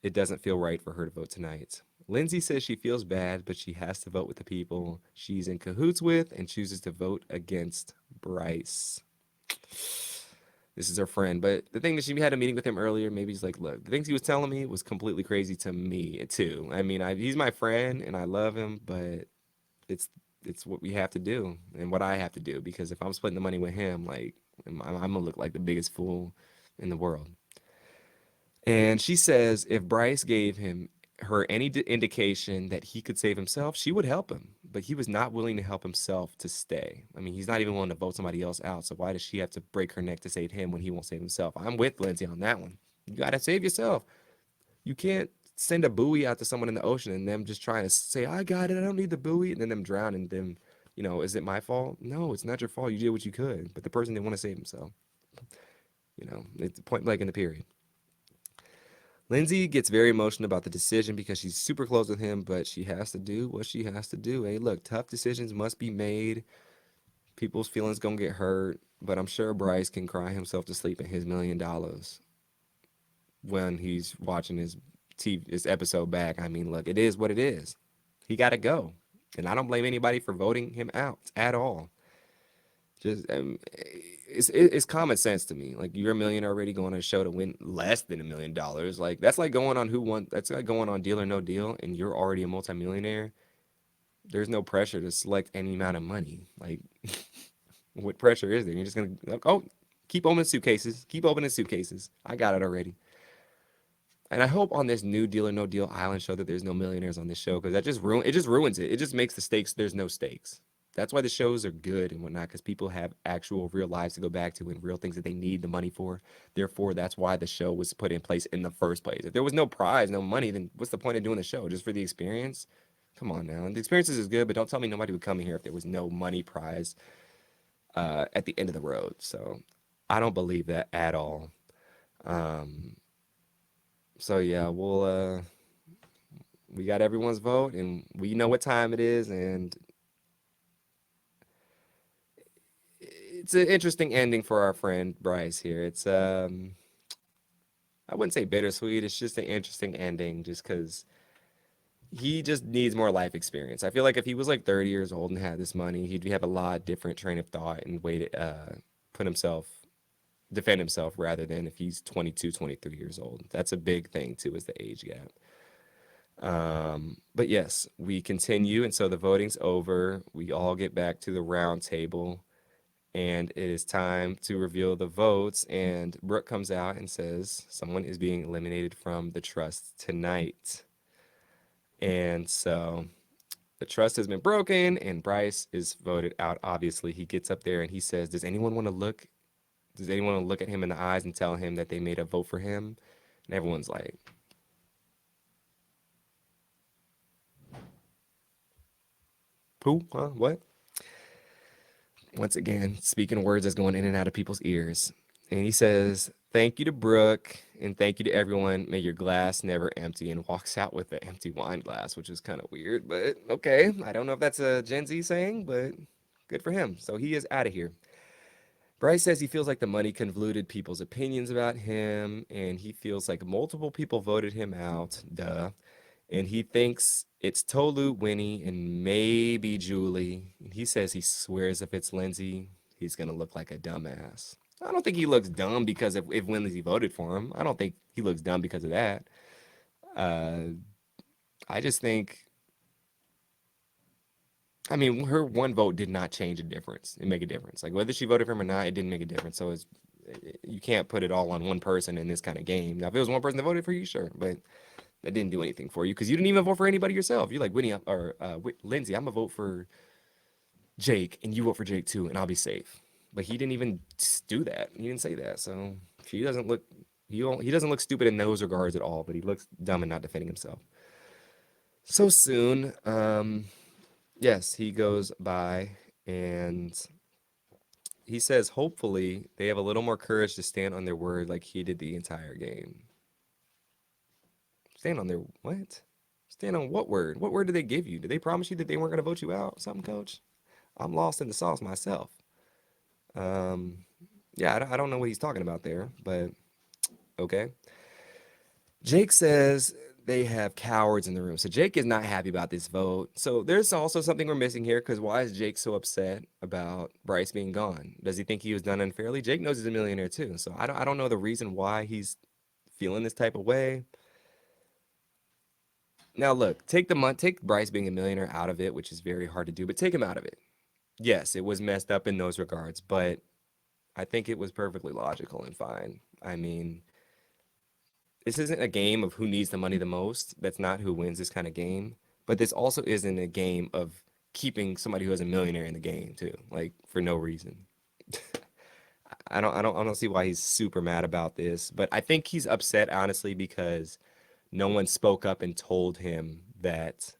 it doesn't feel right for her to vote tonight. Lindsay says she feels bad, but she has to vote with the people she's in cahoots with and chooses to vote against Bryce. This is her friend, but the thing is, she had a meeting with him earlier. Maybe he's like, look, the things he was telling me was completely crazy to me too. I mean, he's my friend and I love him, but it's it's what we have to do and what I have to do because if I'm splitting the money with him, like I'm gonna look like the biggest fool in the world. And she says if Bryce gave her any indication that he could save himself, she would help him. But he was not willing to help himself to stay. I mean, he's not even willing to vote somebody else out. So why does she have to break her neck to save him when he won't save himself? I'm with Lindsay on that one. You gotta save yourself. You can't send a buoy out to someone in the ocean and them just trying to say, I got it, I don't need the buoy, and then them drown and them, is it my fault? No, it's not your fault. You did what you could. But the person didn't want to save himself. It's point blank in the period. Lindsay gets very emotional about the decision because she's super close with him, but she has to do what she has to do. Hey, look, tough decisions must be made. People's feelings gonna get hurt, but I'm sure Bryce can cry himself to sleep in his $1 million when he's watching his episode back. I mean, look, it is what it is. He got to go, and I don't blame anybody for voting him out at all. Just it's common sense to me. Like you're a millionaire already going on a show to win less than $1 million. Like that's like going on Who Won. That's like going on Deal or No Deal, and you're already a multimillionaire. There's no pressure to select any amount of money. Like what pressure is there? You're just gonna like, oh, keep opening suitcases. Keep opening suitcases. I got it already. And I hope on this new Deal or No Deal Island show that there's no millionaires on this show because that just ruins it. It just makes the stakes. There's no stakes. That's why the shows are good and whatnot, because people have actual real lives to go back to and real things that they need the money for. Therefore, that's why the show was put in place in the first place. If there was no prize, no money, then what's the point of doing the show? Just for the experience? Come on now. The experiences is good, but don't tell me nobody would come here if there was no money prize at the end of the road. So I don't believe that at all. Um, so yeah, we got everyone's vote and we know what time it is, and it's an interesting ending for our friend Bryce here. It's I wouldn't say bittersweet. It's just an interesting ending, just because he just needs more life experience. I feel like if he was like 30 years old and had this money, he'd have a lot different train of thought and way to put himself, defend himself, rather than if he's 22, 23 years old. That's a big thing too, is the age gap. But yes, we continue, and so the voting's over. We all get back to the round table, and it is time to reveal the votes. And Brooke comes out and says someone is being eliminated from the trust tonight. And so the trust has been broken, and Bryce is voted out. Obviously, he gets up there and he says, "Does anyone want to look? Does anyone want to look at him in the eyes and tell him that they made a vote for him?" And everyone's like, "Who? Huh? What?" Once again, speaking words that's going in and out of people's ears. And he says, "Thank you to Brooke and thank you to everyone. May your glass never empty," and walks out with the empty wine glass, which is kind of weird, but okay. I don't know if that's a Gen Z saying, but good for him. So he is out of here. Bryce says he feels like the money convoluted people's opinions about him, and he feels like multiple people voted him out. Duh. And he thinks it's Tolu, Winnie, and maybe Julie. And he says he swears if it's Lindsay, he's gonna look like a dumbass. I don't think he looks dumb because if Lindsay voted for him. I don't think he looks dumb because of that. Uh, I just think, I mean, her one vote did not change a difference and make a difference. Like whether she voted for him or not, it didn't make a difference. So it's you can't put it all on one person in this kind of game. Now, if it was one person that voted for you, sure, but that didn't do anything for you because you didn't even vote for anybody yourself. You're like Winnie or Lindsay. I'm gonna vote for Jake, and you vote for Jake too, and I'll be safe. But he didn't even do that. He didn't say that. So he doesn't look. He doesn't look stupid in those regards at all. But he looks dumb and not defending himself so soon. Yes, he goes by and he says, hopefully they have a little more courage to stand on their word like he did the entire game. Stand on their what? Stand on what word? What word did they give you? Did they promise you that they weren't going to vote you out? Something, coach? I'm lost in the sauce myself. Um, yeah, I don't know what he's talking about there, but okay. Jake says they have cowards in the room. So Jake is not happy about this vote. So there's also something we're missing here because why is Jake so upset about Bryce being gone? Does he think he was done unfairly? Jake knows he's a millionaire too. So I don't know the reason why he's feeling this type of way. Now look, take Bryce being a millionaire out of it, which is very hard to do, but take him out of it. Yes, it was messed up in those regards, but I think it was perfectly logical and fine. I mean, this isn't a game of who needs the money the most. That's not who wins this kind of game. But this also isn't a game of keeping somebody who is a millionaire in the game too, like for no reason. I don't see why he's super mad about this, but I think he's upset honestly because no one spoke up and told him that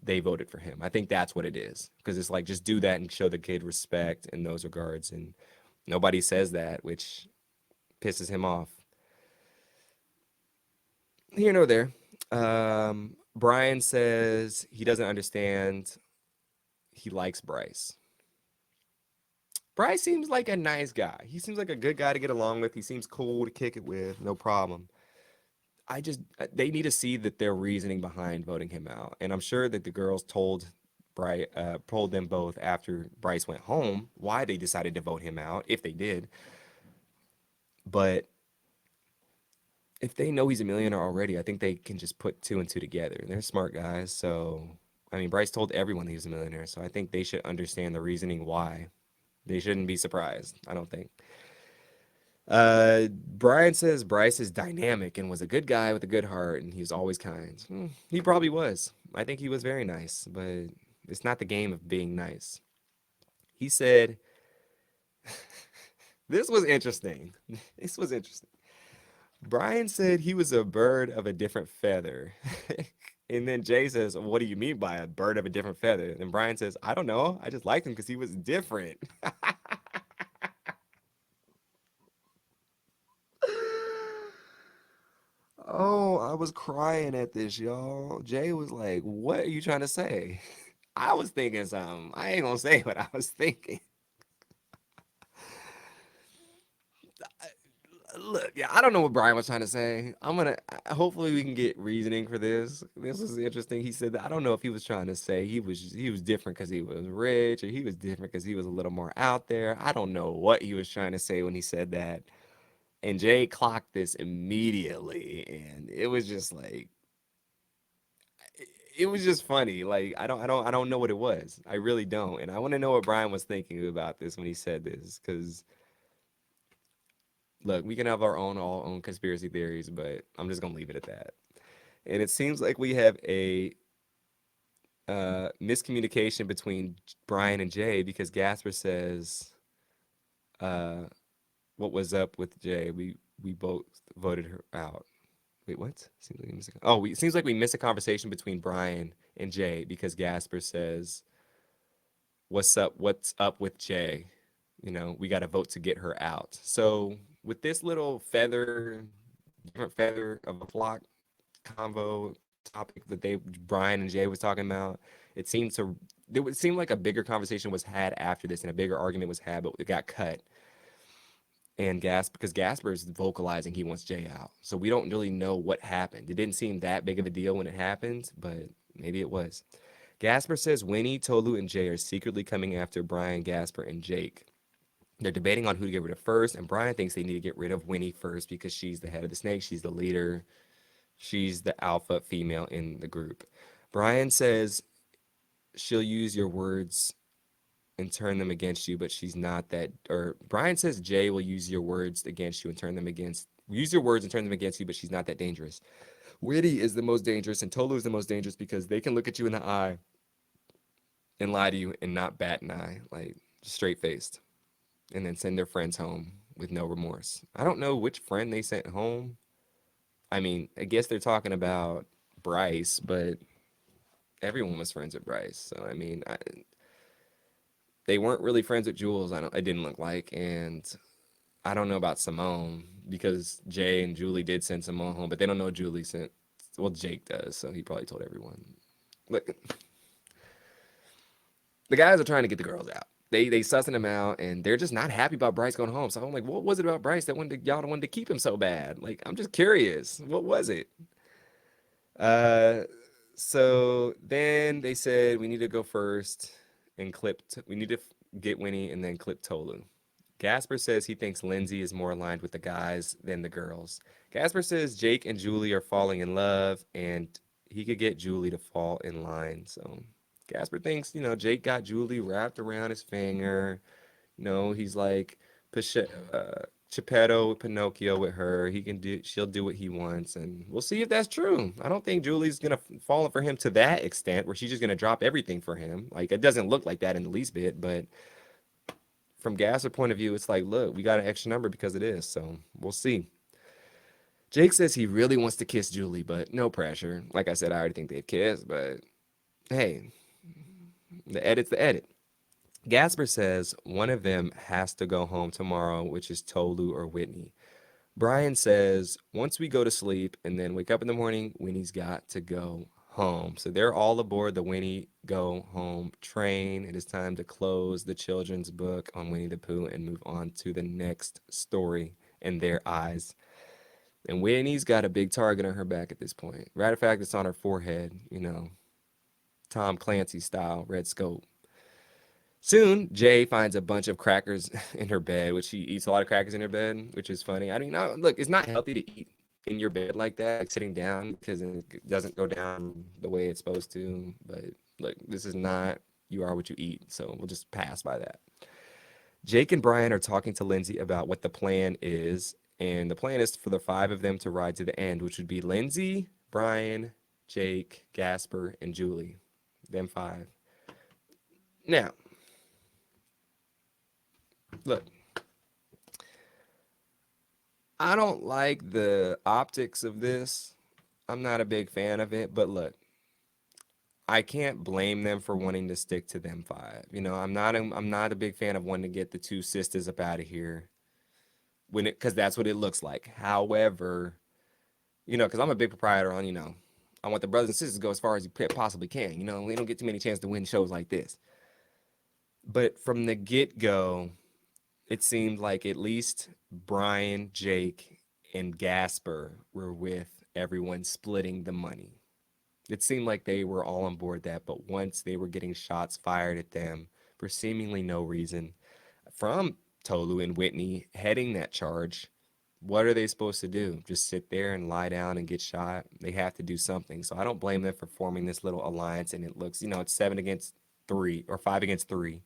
they voted for him. I think that's what it is. Because it's like just do that and show the kid respect in those regards. And nobody says that, which pisses him off. Here nor there. Brian says he doesn't understand. He likes Bryce. Bryce seems like a nice guy. He seems like a good guy to get along with. He seems cool to kick it with, no problem. They need to see that their reasoning behind voting him out. And I'm sure that the girls told them both after Bryce went home why they decided to vote him out, if they did. But if they know he's a millionaire already, I think they can just put two and two together. They're smart guys. So, I mean, Bryce told everyone he was a millionaire. So I think they should understand the reasoning why. They shouldn't be surprised, I don't think. Brian says Bryce is dynamic and was a good guy with a good heart, and he was always kind. He probably was. I think he was very nice, but It's not the game of being nice. He said, this was interesting. This was interesting. Brian said he was a bird of a different feather. And then Jay says, "What do you mean by a bird of a different feather?" And Brian says, "I don't know. I just liked him because he was different." Oh, I was crying at this, y'all. Jay was like, "What are you trying to say?" I was thinking something. I ain't gonna say what I was thinking. Look, yeah, I don't know what Brian was trying to say. Hopefully we can get reasoning for this. This was interesting. He said that I don't know if he was trying to say he was different because he was rich, or he was different because he was a little more out there. I don't know what he was trying to say when he said that. And Jay clocked this immediately, and it was just like it was just funny. Like I don't know what it was. I really don't. And I want to know what Brian was thinking about this when he said this, because look, we can have our own conspiracy theories, but I'm just gonna leave it at that. And it seems like we have a miscommunication between Brian and Jay, because Gasper says, uh, "What was up with Jay? We both voted her out." Wait, what? It seems like we missed a conversation between Brian and Jay, because Gasper says, "What's up? What's up with Jay? We got to vote to get her out." So with this little different feather of a flock convo topic that Brian and Jay was talking about, it seemed to it would seem like a bigger conversation was had after this, and a bigger argument was had, but it got cut. And because Gasper is vocalizing he wants Jay out, so we don't really know what happened. It didn't seem that big of a deal when it happened, but maybe it was. Gasper says Winnie, Tolu, and Jay are secretly coming after Brian, Gasper, and Jake. They're debating on who to get rid of first, and Brian thinks they need to get rid of Winnie first because she's the head of the snake, she's the leader, she's the alpha female in the group. Brian says she'll use your words and turn them against you, but she's not that. Or Brian says Jay will use your words against you and turn them against. Use your words and turn them against you, but she's not that dangerous. Witty is the most dangerous, and Tolu is the most dangerous because they can look at you in the eye and lie to you and not bat an eye, like straight faced, and then send their friends home with no remorse. I don't know which friend they sent home. I mean, I guess they're talking about Bryce, but everyone was friends with Bryce. So I mean, they weren't really friends with Jules. I don't. It didn't look like, and I don't know about Simone, because Jay and Julie did send Simone home, but they don't know Julie sent. Well, Jake does, so he probably told everyone. Look, the guys are trying to get the girls out. They sussing him out, and they're just not happy about Bryce going home. So I'm like, what was it about Bryce that y'all wanted to keep him so bad? Like, I'm just curious. What was it? Uh, so then they said we need to go first and we need to get Winnie and then clip Tolu. Gasper says he thinks Lindsay is more aligned with the guys than the girls. Gasper says Jake and Julie are falling in love, and he could get Julie to fall in line. So Gasper thinks, Jake got Julie wrapped around his finger. He's like Geppetto with Pinocchio with her. She'll do what he wants, and we'll see if that's true. I don't think Julie's gonna fall for him to that extent, where she's just gonna drop everything for him. Like, it doesn't look like that in the least bit, but from Gasper's point of view, it's like, look, we got an extra number because it is, so we'll see. Jake says he really wants to kiss Julie, but no pressure. Like I said, I already think they've kissed, but hey, the edit's the edit. Gasper says one of them has to go home tomorrow, which is Tolu or Whitney. Brian says once we go to sleep and then wake up in the morning, Winnie's got to go home. So they're all aboard the Winnie Go Home train. It is time to close the children's book on Winnie the Pooh and move on to the next story in their eyes. And Winnie's got a big target on her back at this point. Matter of fact, it's on her forehead, Tom Clancy style, red scope. Soon, Jay finds a bunch of crackers in her bed, which she eats a lot of crackers in her bed, which is funny. I mean, look, it's not healthy to eat in your bed like that, like sitting down, because it doesn't go down the way it's supposed to. But look, this is not you are what you eat, so we'll just pass by that. Jake and Brian are talking to Lindsay about what the plan is, and the plan is for the five of them to ride to the end, which would be Lindsay, Brian, Jake, Gasper, and Julie. Them five. Now, look, I don't like the optics of this. I'm not a big fan of it, but look, I can't blame them for wanting to stick to them five. I'm not a big fan of wanting to get the two sisters up out of here when it because that's what it looks like. However, because I'm a big proprietor on, I want the brothers and sisters to go as far as you possibly can. We don't get too many chances to win shows like this. But from the get go, it seemed like at least Brian, Jake, and Gasper were with everyone splitting the money. It seemed like they were all on board that, but once they were getting shots fired at them for seemingly no reason from Tolu and Whitney heading that charge, what are they supposed to do? Just sit there and lie down and get shot? They have to do something. So I don't blame them for forming this little alliance, and it looks, it's 7 against 3 or 5 against 3,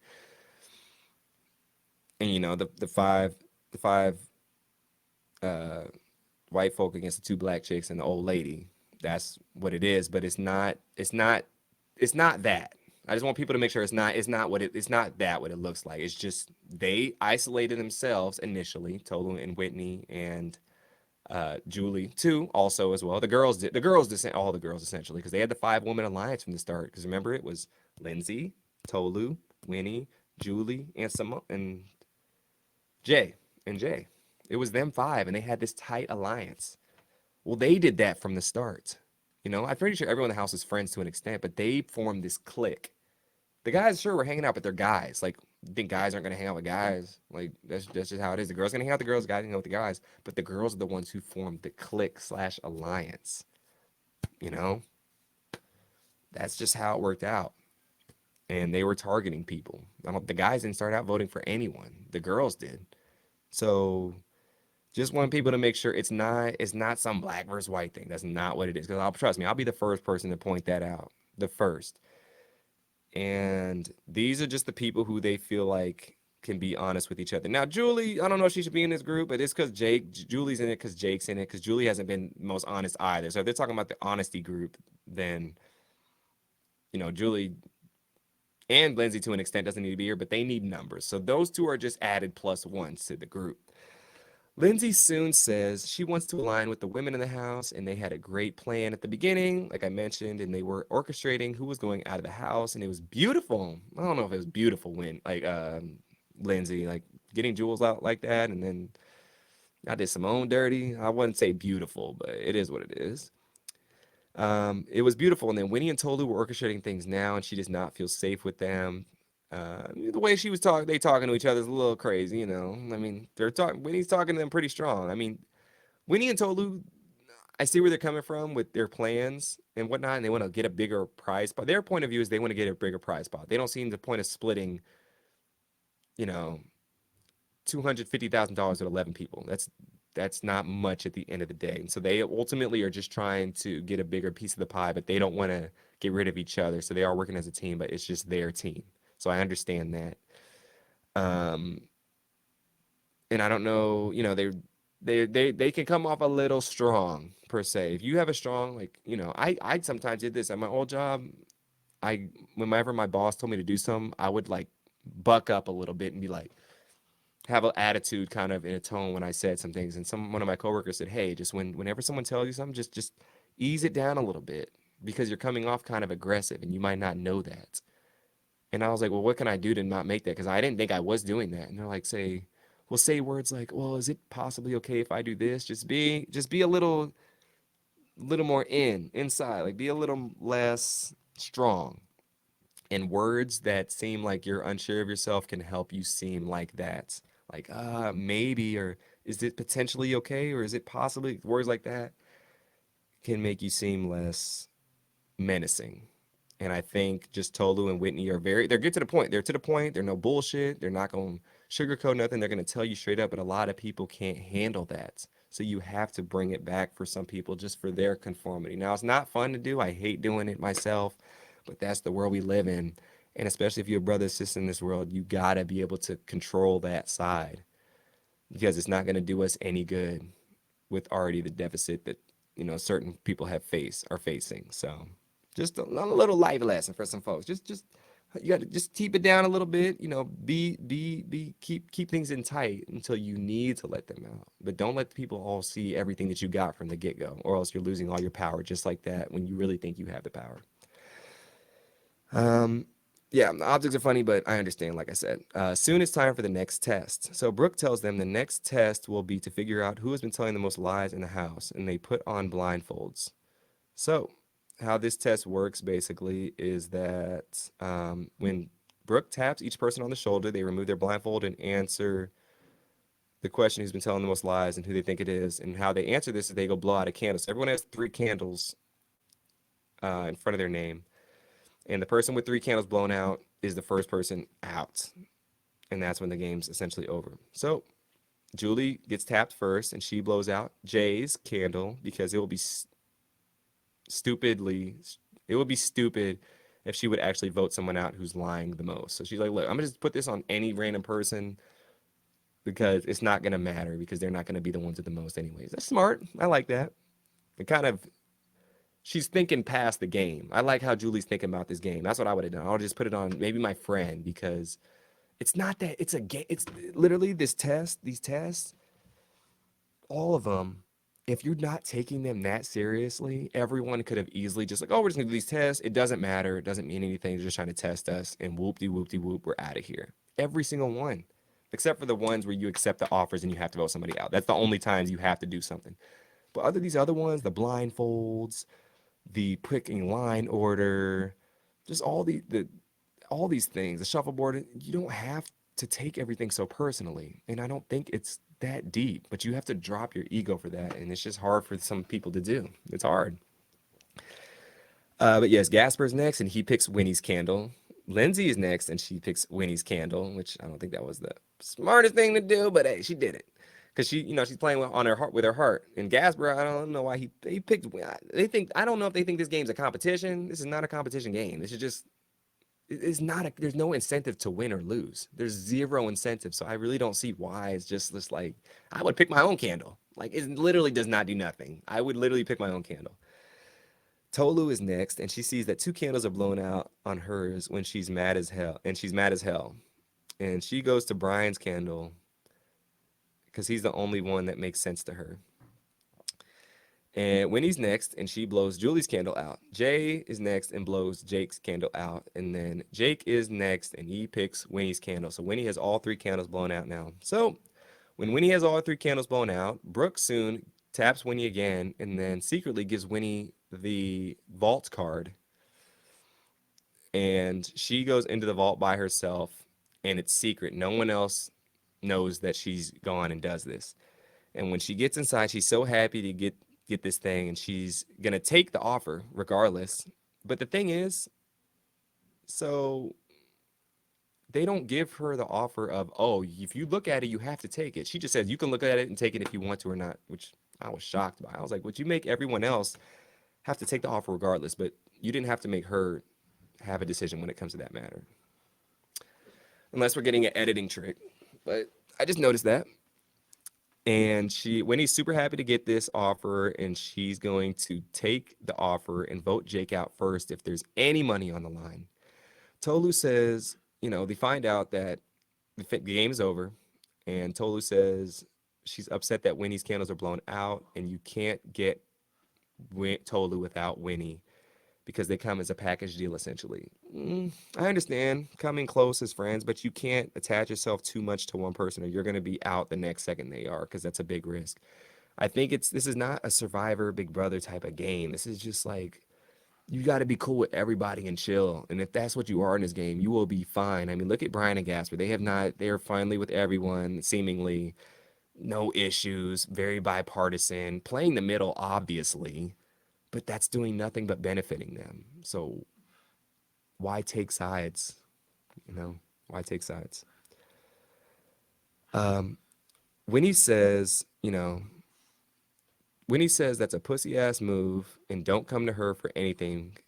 and the five uh, white folk against the two black chicks and the old lady. That's what it is, but it's not that. I just want people to make sure it's not that what it looks like. It's just they isolated themselves initially, Tolu and Whitney and Julie too, also as well. All the girls essentially, because they had the 5 woman alliance from the start. Because remember, it was Lindsay, Tolu, Winnie, Julie, and Jay and Jay. It was them five, and they had this tight alliance. Well, they did that from the start. I'm pretty sure everyone in the house is friends to an extent, but they formed this clique. The guys sure were hanging out, but they're guys. Like, you think guys aren't gonna hang out with guys? Like, that's just how it is. The girls gonna hang out with the girls, guys hang out with the guys. But the girls are the ones who formed the clique slash alliance. You know, that's just how it worked out. And they were targeting people. The guys didn't start out voting for anyone. The girls did. So just want people to make sure it's not some black versus white thing. That's not what it is. Because I'll trust me, I'll be the first person to point that out. The first. And these are just the people who they feel like can be honest with each other. Now, Julie, I don't know if she should be in this group, but it's because Julie's in it because Jake's in it because Julie hasn't been most honest either. So if they're talking about the honesty group, then Julie and Lindsay to an extent doesn't need to be here, but they need numbers. So those two are just added plus ones to the group. Lindsay soon says she wants to align with the women in the house, and they had a great plan at the beginning, like I mentioned, and they were orchestrating who was going out of the house, and it was beautiful. I don't know if it was beautiful when, like, Lindsay, like getting Jules out like that, and then I did Simone dirty. I wouldn't say beautiful, but it is what it is. It was beautiful, and then Winnie and Tolu were orchestrating things now, and she does not feel safe with them. The way she was talking, they talking to each other is a little crazy, I mean, they're talking. Winnie's talking to them pretty strong. I mean, Winnie and Tolu, I see where they're coming from with their plans and whatnot, and they want to get a bigger prize spot. Their point of view is they want to get a bigger prize spot. They don't see the point of splitting, you know, $250,000 with 11 people. That's not much at the end of the day. And so they ultimately are just trying to get a bigger piece of the pie, but they don't want to get rid of each other. So they are working as a team, but it's just their team. So I understand that. Um, and I don't know, they can come off a little strong per se. If you have a strong, like, I sometimes did this at my old job. Whenever my boss told me to do something, I would like buck up a little bit and be like, have an attitude kind of in a tone when I said some things. And one of my coworkers said, "Hey, just whenever someone tells you something, just ease it down a little bit because you're coming off kind of aggressive and you might not know that." And I was like, "Well, what can I do to not make that?" Because I didn't think I was doing that. And they're like, say words like, "Well, is it possibly okay if I do this?" Just be a little more inside, like be a little less strong. And words that seem like you're unsure of yourself can help you seem like that. Like, maybe, or is it potentially okay, or is it possibly, words like that can make you seem less menacing. And I think just Tolu and Whitney they're good to the point. They're to the point. They're no bullshit. They're not going to sugarcoat nothing. They're going to tell you straight up. But a lot of people can't handle that. So you have to bring it back for some people just for their conformity. Now, it's not fun to do. I hate doing it myself, but that's the world we live in. And especially if you're a brother or sister in this world, you got to be able to control that side because it's not going to do us any good with already the deficit that certain people are facing. So just a little life lesson for some folks. Just You got to just keep it down a little bit. Keep things in tight until you need to let them out. But don't let the people all see everything that you got from the get go, or else you're losing all your power just like that when you really think you have the power. Um, yeah, the objects are funny, but I understand, like I said. Soon it's time for the next test. So Brooke tells them the next test will be to figure out who has been telling the most lies in the house, and they put on blindfolds. So, how this test works basically is that when Brooke taps each person on the shoulder, they remove their blindfold and answer the question who's been telling the most lies and who they think it is. And how they answer this is they go blow out a candle. So everyone has three candles in front of their name. And the person with three candles blown out is the first person out. And that's when the game's essentially over. So Julie gets tapped first and she blows out Jay's candle because stupidly, it would be stupid if she would actually vote someone out who's lying the most. So she's like, look, I'm gonna just put this on any random person because it's not gonna matter because they're not gonna be the ones with the most anyways. That's smart. I like that. It kind of she's thinking past the game. I like how Julie's thinking about this game. That's what I would have done. I'll just put it on maybe my friend because it's not that it's a game. It's literally these tests, all of them, if you're not taking them that seriously, everyone could have easily just like, oh, we're just gonna do these tests. It doesn't matter. It doesn't mean anything. They're just trying to test us. And whoop de whoop, we're out of here. Every single one, except for the ones where you accept the offers and you have to vote somebody out. That's the only times you have to do something. But these other ones, the blindfolds, the picking line order, just all these things, the shuffleboard, you don't have to take everything so personally. And I don't think it's that deep, but you have to drop your ego for that. And it's just hard for some people to do. It's hard. But yes, Gasper's next and he picks Winnie's candle. Lindsay is next and she picks Winnie's candle, which I don't think that was the smartest thing to do, but hey, she did it. Because she's playing on her heart with her heart. And Gasper, I don't know why he picked. They think I don't know if they think this game's a competition. This is not a competition game. This is just it's not there's no incentive to win or lose. There's zero incentive. So I really don't see why it's just this like I would pick my own candle. Like it literally does not do nothing. I would literally pick my own candle. Tolu is next, and she sees that two candles are blown out on hers when she's mad as hell, and she's mad as hell. And she goes to Brian's candle because he's the only one that makes sense to her. And Winnie's next, and she blows Julie's candle out. Jay is next and blows Jake's candle out. And then Jake is next, and he picks Winnie's candle. So Winnie has all three candles blown out now. So when Winnie has all three candles blown out, Brooke soon taps Winnie again, and then secretly gives Winnie the vault card. And she goes into the vault by herself, and it's secret. No one else knows that she's gone and does this. And when she gets inside, she's so happy to get this thing and she's gonna take the offer regardless. But the thing is, so they don't give her the offer of, oh, if you look at it, you have to take it. She just says you can look at it and take it if you want to or not, which I was shocked by. I was like, would you make everyone else have to take the offer regardless? But you didn't have to make her have a decision when it comes to that matter. Unless we're getting an editing trick. But I just noticed that. And Winnie's super happy to get this offer, and she's going to take the offer and vote Jake out first if there's any money on the line. Tolu says, they find out that the game is over, and Tolu says she's upset that Winnie's candles are blown out, and you can't get Tolu without Winnie because they come as a package deal essentially. I understand coming close as friends, but you can't attach yourself too much to one person or you're going to be out the next second they are because that's a big risk. I think this is not a Survivor Big Brother type of game. This is just like you got to be cool with everybody and chill. And if that's what you are in this game, you will be fine. I mean, look at Brian and Gasper. They're finally with everyone, seemingly no issues, very bipartisan, playing the middle, obviously, but that's doing nothing but benefiting them. So why take sides? Why take sides? Um, Winnie says, Winnie says that's a pussy ass move and don't come to her for anything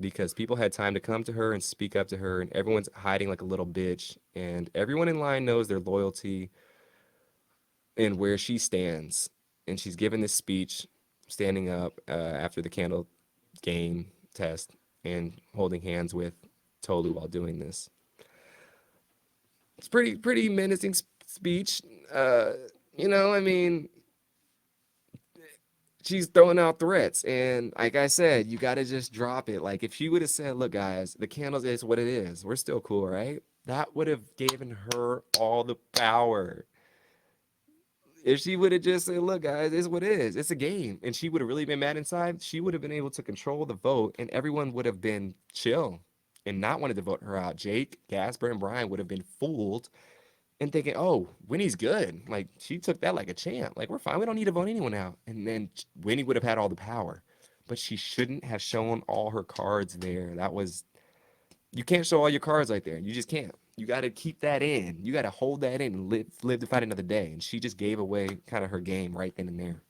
because people had time to come to her and speak up to her and everyone's hiding like a little bitch and everyone in line knows their loyalty and where she stands. And she's given this speech standing up after the candle game test and holding hands with Tolu while doing this. It's pretty menacing speech. Uh, I mean, she's throwing out threats, and like I said, you got to just drop it. Like if she would have said, "Look, guys, the candles is what it is. We're still cool, right?" That would have given her all the power. If she would have just said, "Look, guys, it's what it is. It's a game," and she would have really been mad inside, she would have been able to control the vote, and everyone would have been chill and not wanted to vote her out. Jake, Gasper, and Brian would have been fooled and thinking, "Oh, Winnie's good. Like she took that like a champ. Like we're fine. We don't need to vote anyone out." And then Winnie would have had all the power, but she shouldn't have shown all her cards there. That was you can't show all your cards right there. You just can't. You got to keep that in. You got to hold that in and live to fight another day. And she just gave away kind of her game right then and there.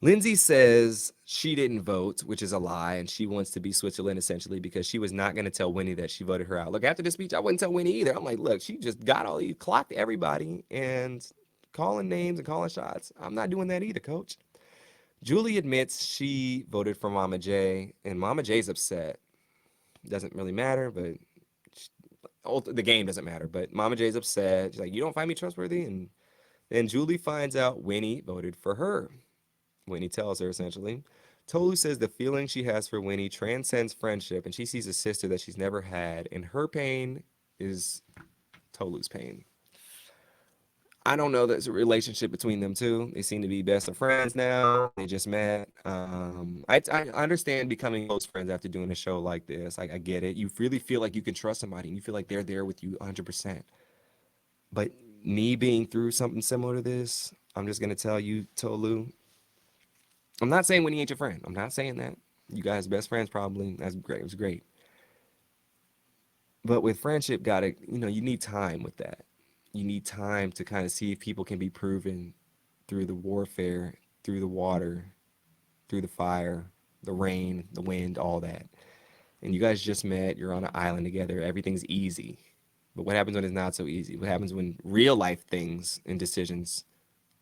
Lindsay says she didn't vote, which is a lie, and she wants to be Switzerland essentially because she was not going to tell Winnie that she voted her out. Look, after the speech, I wouldn't tell Winnie either. I'm like, look, she just got all you clocked everybody and calling names and calling shots. I'm not doing that either, coach. Julie admits she voted for Mama J, and Mama J's upset. Doesn't really matter, but the game doesn't matter. But Mama J's upset. She's like, you don't find me trustworthy? And then Julie finds out Winnie voted for her. Winnie tells her essentially. Tolu says the feeling she has for Winnie transcends friendship, and she sees a sister that she's never had, and her pain is Tolu's pain. I don't know there's a relationship between them two. They seem to be best of friends now. They just met. I understand becoming close friends after doing a show like this. I get it. You really feel like you can trust somebody, and you feel like they're there with you 100%. But me being through something similar to this, I'm just gonna tell you, Tolu, I'm not saying Winnie ain't your friend. I'm not saying that. You guys best friends probably. That's great. It was great. But with friendship, you need time with that. You need time to kind of see if people can be proven through the warfare, through the water, through the fire, the rain, the wind, all that. And you guys just met, you're on an island together, everything's easy. But what happens when it's not so easy? What happens when real life things and decisions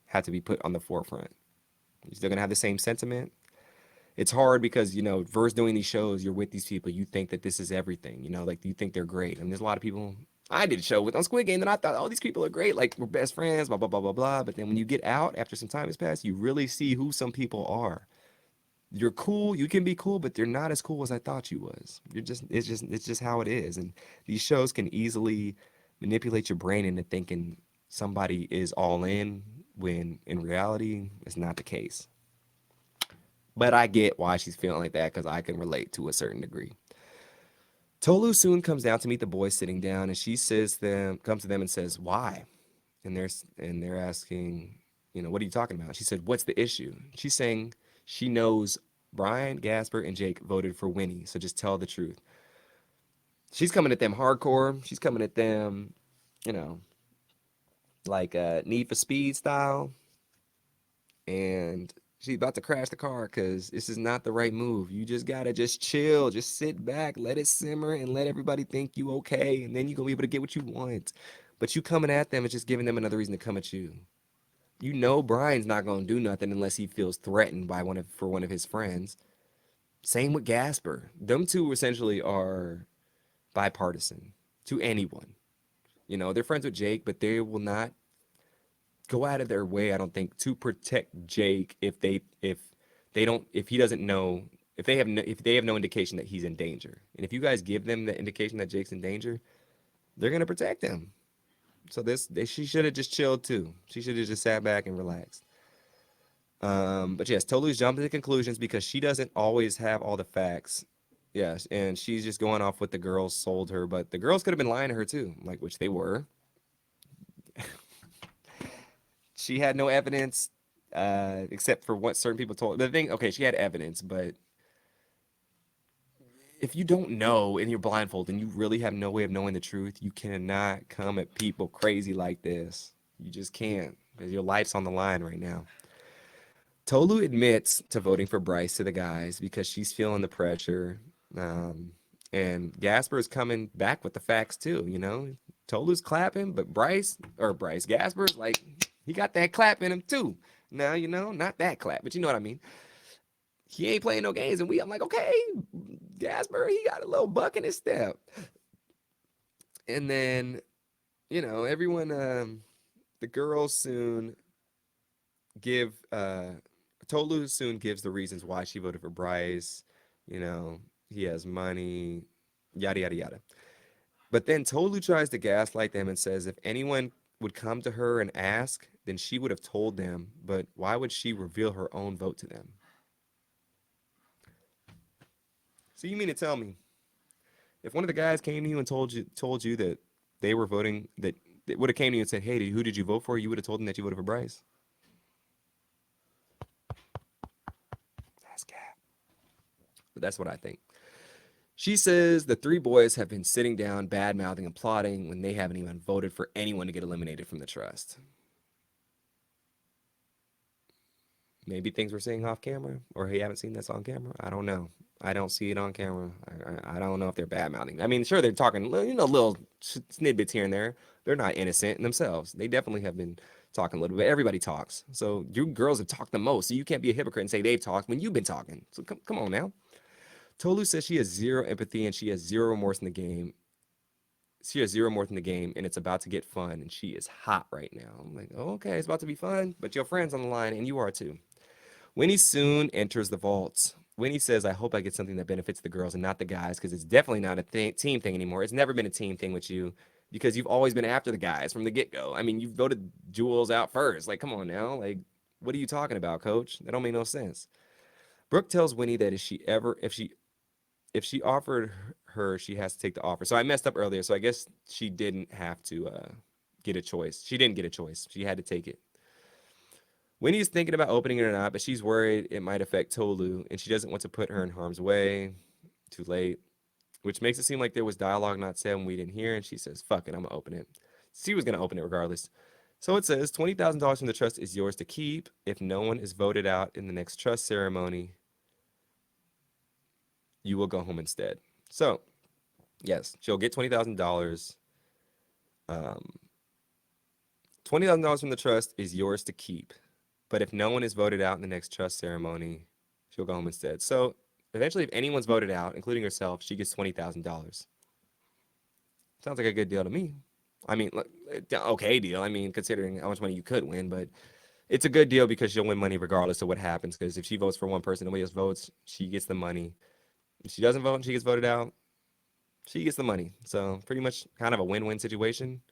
have to be put on the forefront? You're still gonna have the same sentiment. It's hard because first doing these shows, you're with these people, you think that this is everything, like you think they're great. And there's a lot of people I did a show with on Squid Game that I thought, oh, these people are great, like we're best friends, blah blah blah blah blah. But then when you get out after some time has passed, you really see who some people are. You're cool, you can be cool, but they're not as cool as I thought you was. It's just how it is. And these shows can easily manipulate your brain into thinking somebody is all in when in reality it's not the case. But I get why she's feeling like that because I can relate to a certain degree. Tolu soon comes down to meet the boys sitting down, and she comes to them and says, "Why?" And they're asking, what are you talking about? She said, "What's the issue?" She's saying she knows Brian, Gasper, and Jake voted for Winnie, so just tell the truth. She's coming at them hardcore. She's coming at them, you know, like Need for Speed style, and she's about to crash the car because this is not the right move. You just gotta just chill, just sit back, let it simmer, and let everybody think you okay, and then you're gonna be able to get what you want. But you coming at them is just giving them another reason to come at you. You know Brian's not gonna do nothing unless he feels threatened by one of his friends. Same with Gasper. Them two essentially are bipartisan to anyone. They're friends with Jake, but they will not go out of their way, I don't think, to protect Jake if he doesn't know if they have no indication that he's in danger. And if you guys give them the indication that Jake's in danger, they're gonna protect him. So she should have just chilled too. She should have just sat back and relaxed. But yes, Tolu's jumping to conclusions because she doesn't always have all the facts. Yes, and she's just going off what the girls sold her, but the girls could have been lying to her too, like which they were. She had no evidence, except for what certain people told. The thing, okay, she had evidence, but if you don't know and you're blindfolded and you really have no way of knowing the truth, you cannot come at people crazy like this. You just can't because your life's on the line right now. Tolu admits to voting for Bryce to the guys because she's feeling the pressure. Um, and Gasper is coming back with the facts too. Tolu's clapping, but Gasper's like, he got that clap in him too. Now, not that clap, but you know what I mean. he ain't playing no games. And I'm like, okay, Gasper, he got a little buck in his step. And then, everyone, the girls soon give, Tolu soon gives the reasons why she voted for Bryce. You know, he has money, yada, yada, yada. But then Tolu tries to gaslight them and says if anyone would come to her and ask, then she would have told them. But why would she reveal her own vote to them? So you mean to tell me if one of the guys came to you and told you that they were voting that it would have came to you and said, "Hey, who did you vote for?" You would have told them that you voted for Bryce. That's cap. But that's what I think. She says the three boys have been sitting down, bad mouthing and plotting when they haven't even voted for anyone to get eliminated from the trust. Maybe things we're seeing off camera, or he haven't seen this on camera. I don't know. I don't see it on camera. I don't know if they're bad mouthing. I mean, sure they're talking, little snippets here and there. They're not innocent in themselves. They definitely have been talking a little bit. Everybody talks. So you girls have talked the most. So you can't be a hypocrite and say they've talked when you've been talking. So come on now. Tolu says she has zero empathy and she has zero remorse in the game. She has zero remorse in the game, and it's about to get fun, and she is hot right now. I'm like, oh, okay, it's about to be fun, but your friend's on the line, and you are too. Winnie soon enters the vaults. Winnie says, I hope I get something that benefits the girls and not the guys, because it's definitely not a team thing anymore. It's never been a team thing with you because you've always been after the guys from the get-go. I mean, you've voted Jules out first. Like, come on now. Like, what are you talking about, coach? That don't make no sense. Brooke tells Winnie that if she offered her, she has to take the offer. So I messed up earlier. So I guess she didn't have to get a choice. She didn't get a choice. She had to take it. Winnie's thinking about opening it or not, but she's worried it might affect Tolu, and she doesn't want to put her in harm's way. Too late, which makes it seem like there was dialogue not said and we didn't hear. And she says, "Fuck it, I'm gonna open it." She was gonna open it regardless. So it says $20,000 from the trust is yours to keep if no one is voted out in the next trust ceremony. You will go home instead. So yes, she'll get $20,000. Um, $20,000 from the trust is yours to keep. But if no one is voted out in the next trust ceremony, she'll go home instead. So eventually, if anyone's voted out, including herself, she gets $20,000. Sounds like a good deal to me. I mean, okay deal. I mean, considering how much money you could win, but it's a good deal because she'll win money regardless of what happens. Because if she votes for one person, nobody else votes, she gets the money. If she doesn't vote and she gets voted out, she gets the money. So pretty much kind of a win-win situation.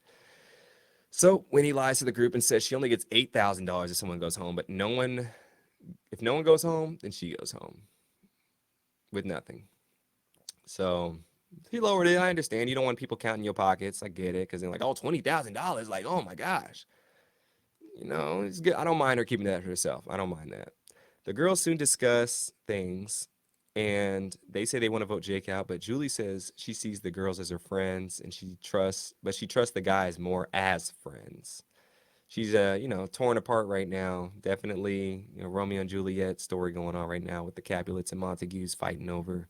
So Winnie lies to the group and says she only gets $8,000 if someone goes home, but if no one goes home, then she goes home with nothing. So he lowered it. I understand. You don't want people counting your pockets. I get it. Because they're like, oh, $20,000. Like, oh my gosh. It's good. I don't mind her keeping that for herself. I don't mind that. The girls soon discuss things and they say they want to vote Jake out. But Julie says she sees the girls as her friends and she trusts the guys more as friends. She's torn apart right now. Definitely, Romeo and Juliet story going on right now with the Capulets and Montagues fighting over,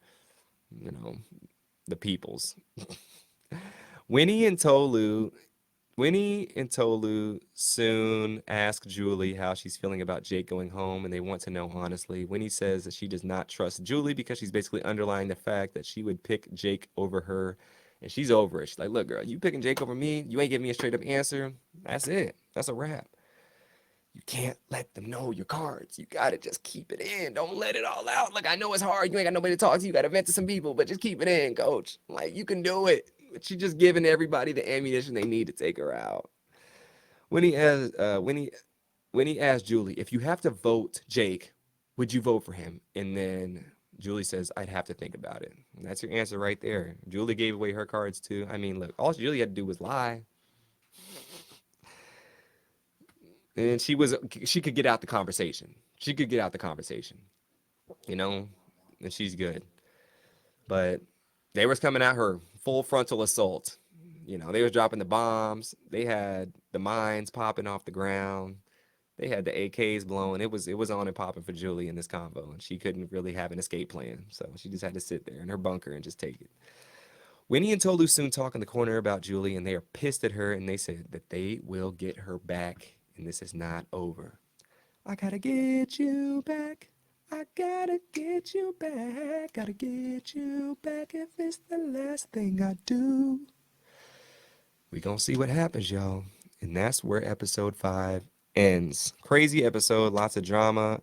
you know, the peoples. Winnie and Tolu Winnie and Tolu soon ask Julie how she's feeling about Jake going home, and they want to know honestly. Winnie says that she does not trust Julie because she's basically underlying the fact that she would pick Jake over her, and she's over it. She's like, look, girl, you picking Jake over me, you ain't giving me a straight up answer. That's it. That's a wrap. You can't let them know your cards. You gotta just keep it in. Don't let it all out. Look, I know it's hard. You ain't got nobody to talk to. You gotta vent to some people, but just keep it in, coach. Like, you can do it. But she just giving everybody the ammunition they need to take her out. Winnie asked, Winnie asked Julie, if you have to vote Jake, would you vote for him? And then Julie says, I'd have to think about it. And that's your answer right there. Julie gave away her cards too. I mean, look, all Julie had to do was lie. And she could get out the conversation. She could get out the conversation, you know, and she's good. But they was coming at her full frontal assault. They was dropping the bombs. They had the mines popping off the ground. They had the AKs blowing. It was on and popping for Julie in this convo, and she couldn't really have an escape plan. So she just had to sit there in her bunker and just take it. Winnie and Tolu soon talk in the corner about Julie, and they are pissed at her, and they said that they will get her back, and this is not over. I gotta get you back. I gotta get you back, gotta get you back if it's the last thing I do. We gonna see what happens, y'all. And that's where episode 5 ends. Crazy episode, lots of drama.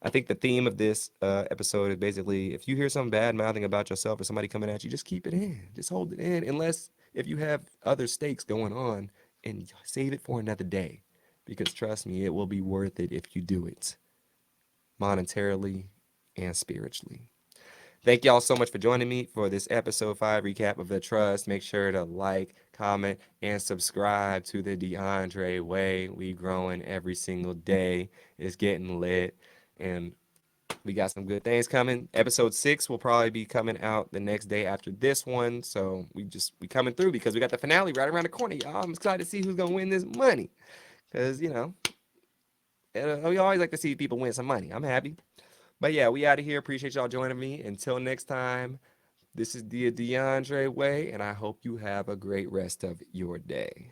I think the theme of this episode is basically if you hear something bad mouthing about yourself or somebody coming at you, just keep it in. Just hold it in. Unless if you have other stakes going on, and save it for another day. Because trust me, it will be worth it if you do it monetarily and spiritually. Thank y'all so much for joining me for this episode 5 recap of The Trust. Make sure to like, comment, and subscribe to the DeAndre Way. We growing every single day. It's getting lit. And we got some good things coming. Episode 6 will probably be coming out the next day after this one. So we coming through because we got the finale right around the corner, y'all. I'm excited to see who's gonna win this money. Cause we always like to see people win some money. I'm happy. But yeah, we out of here. Appreciate y'all joining me. Until next time, this is the DeAndre Way, and I hope you have a great rest of your day.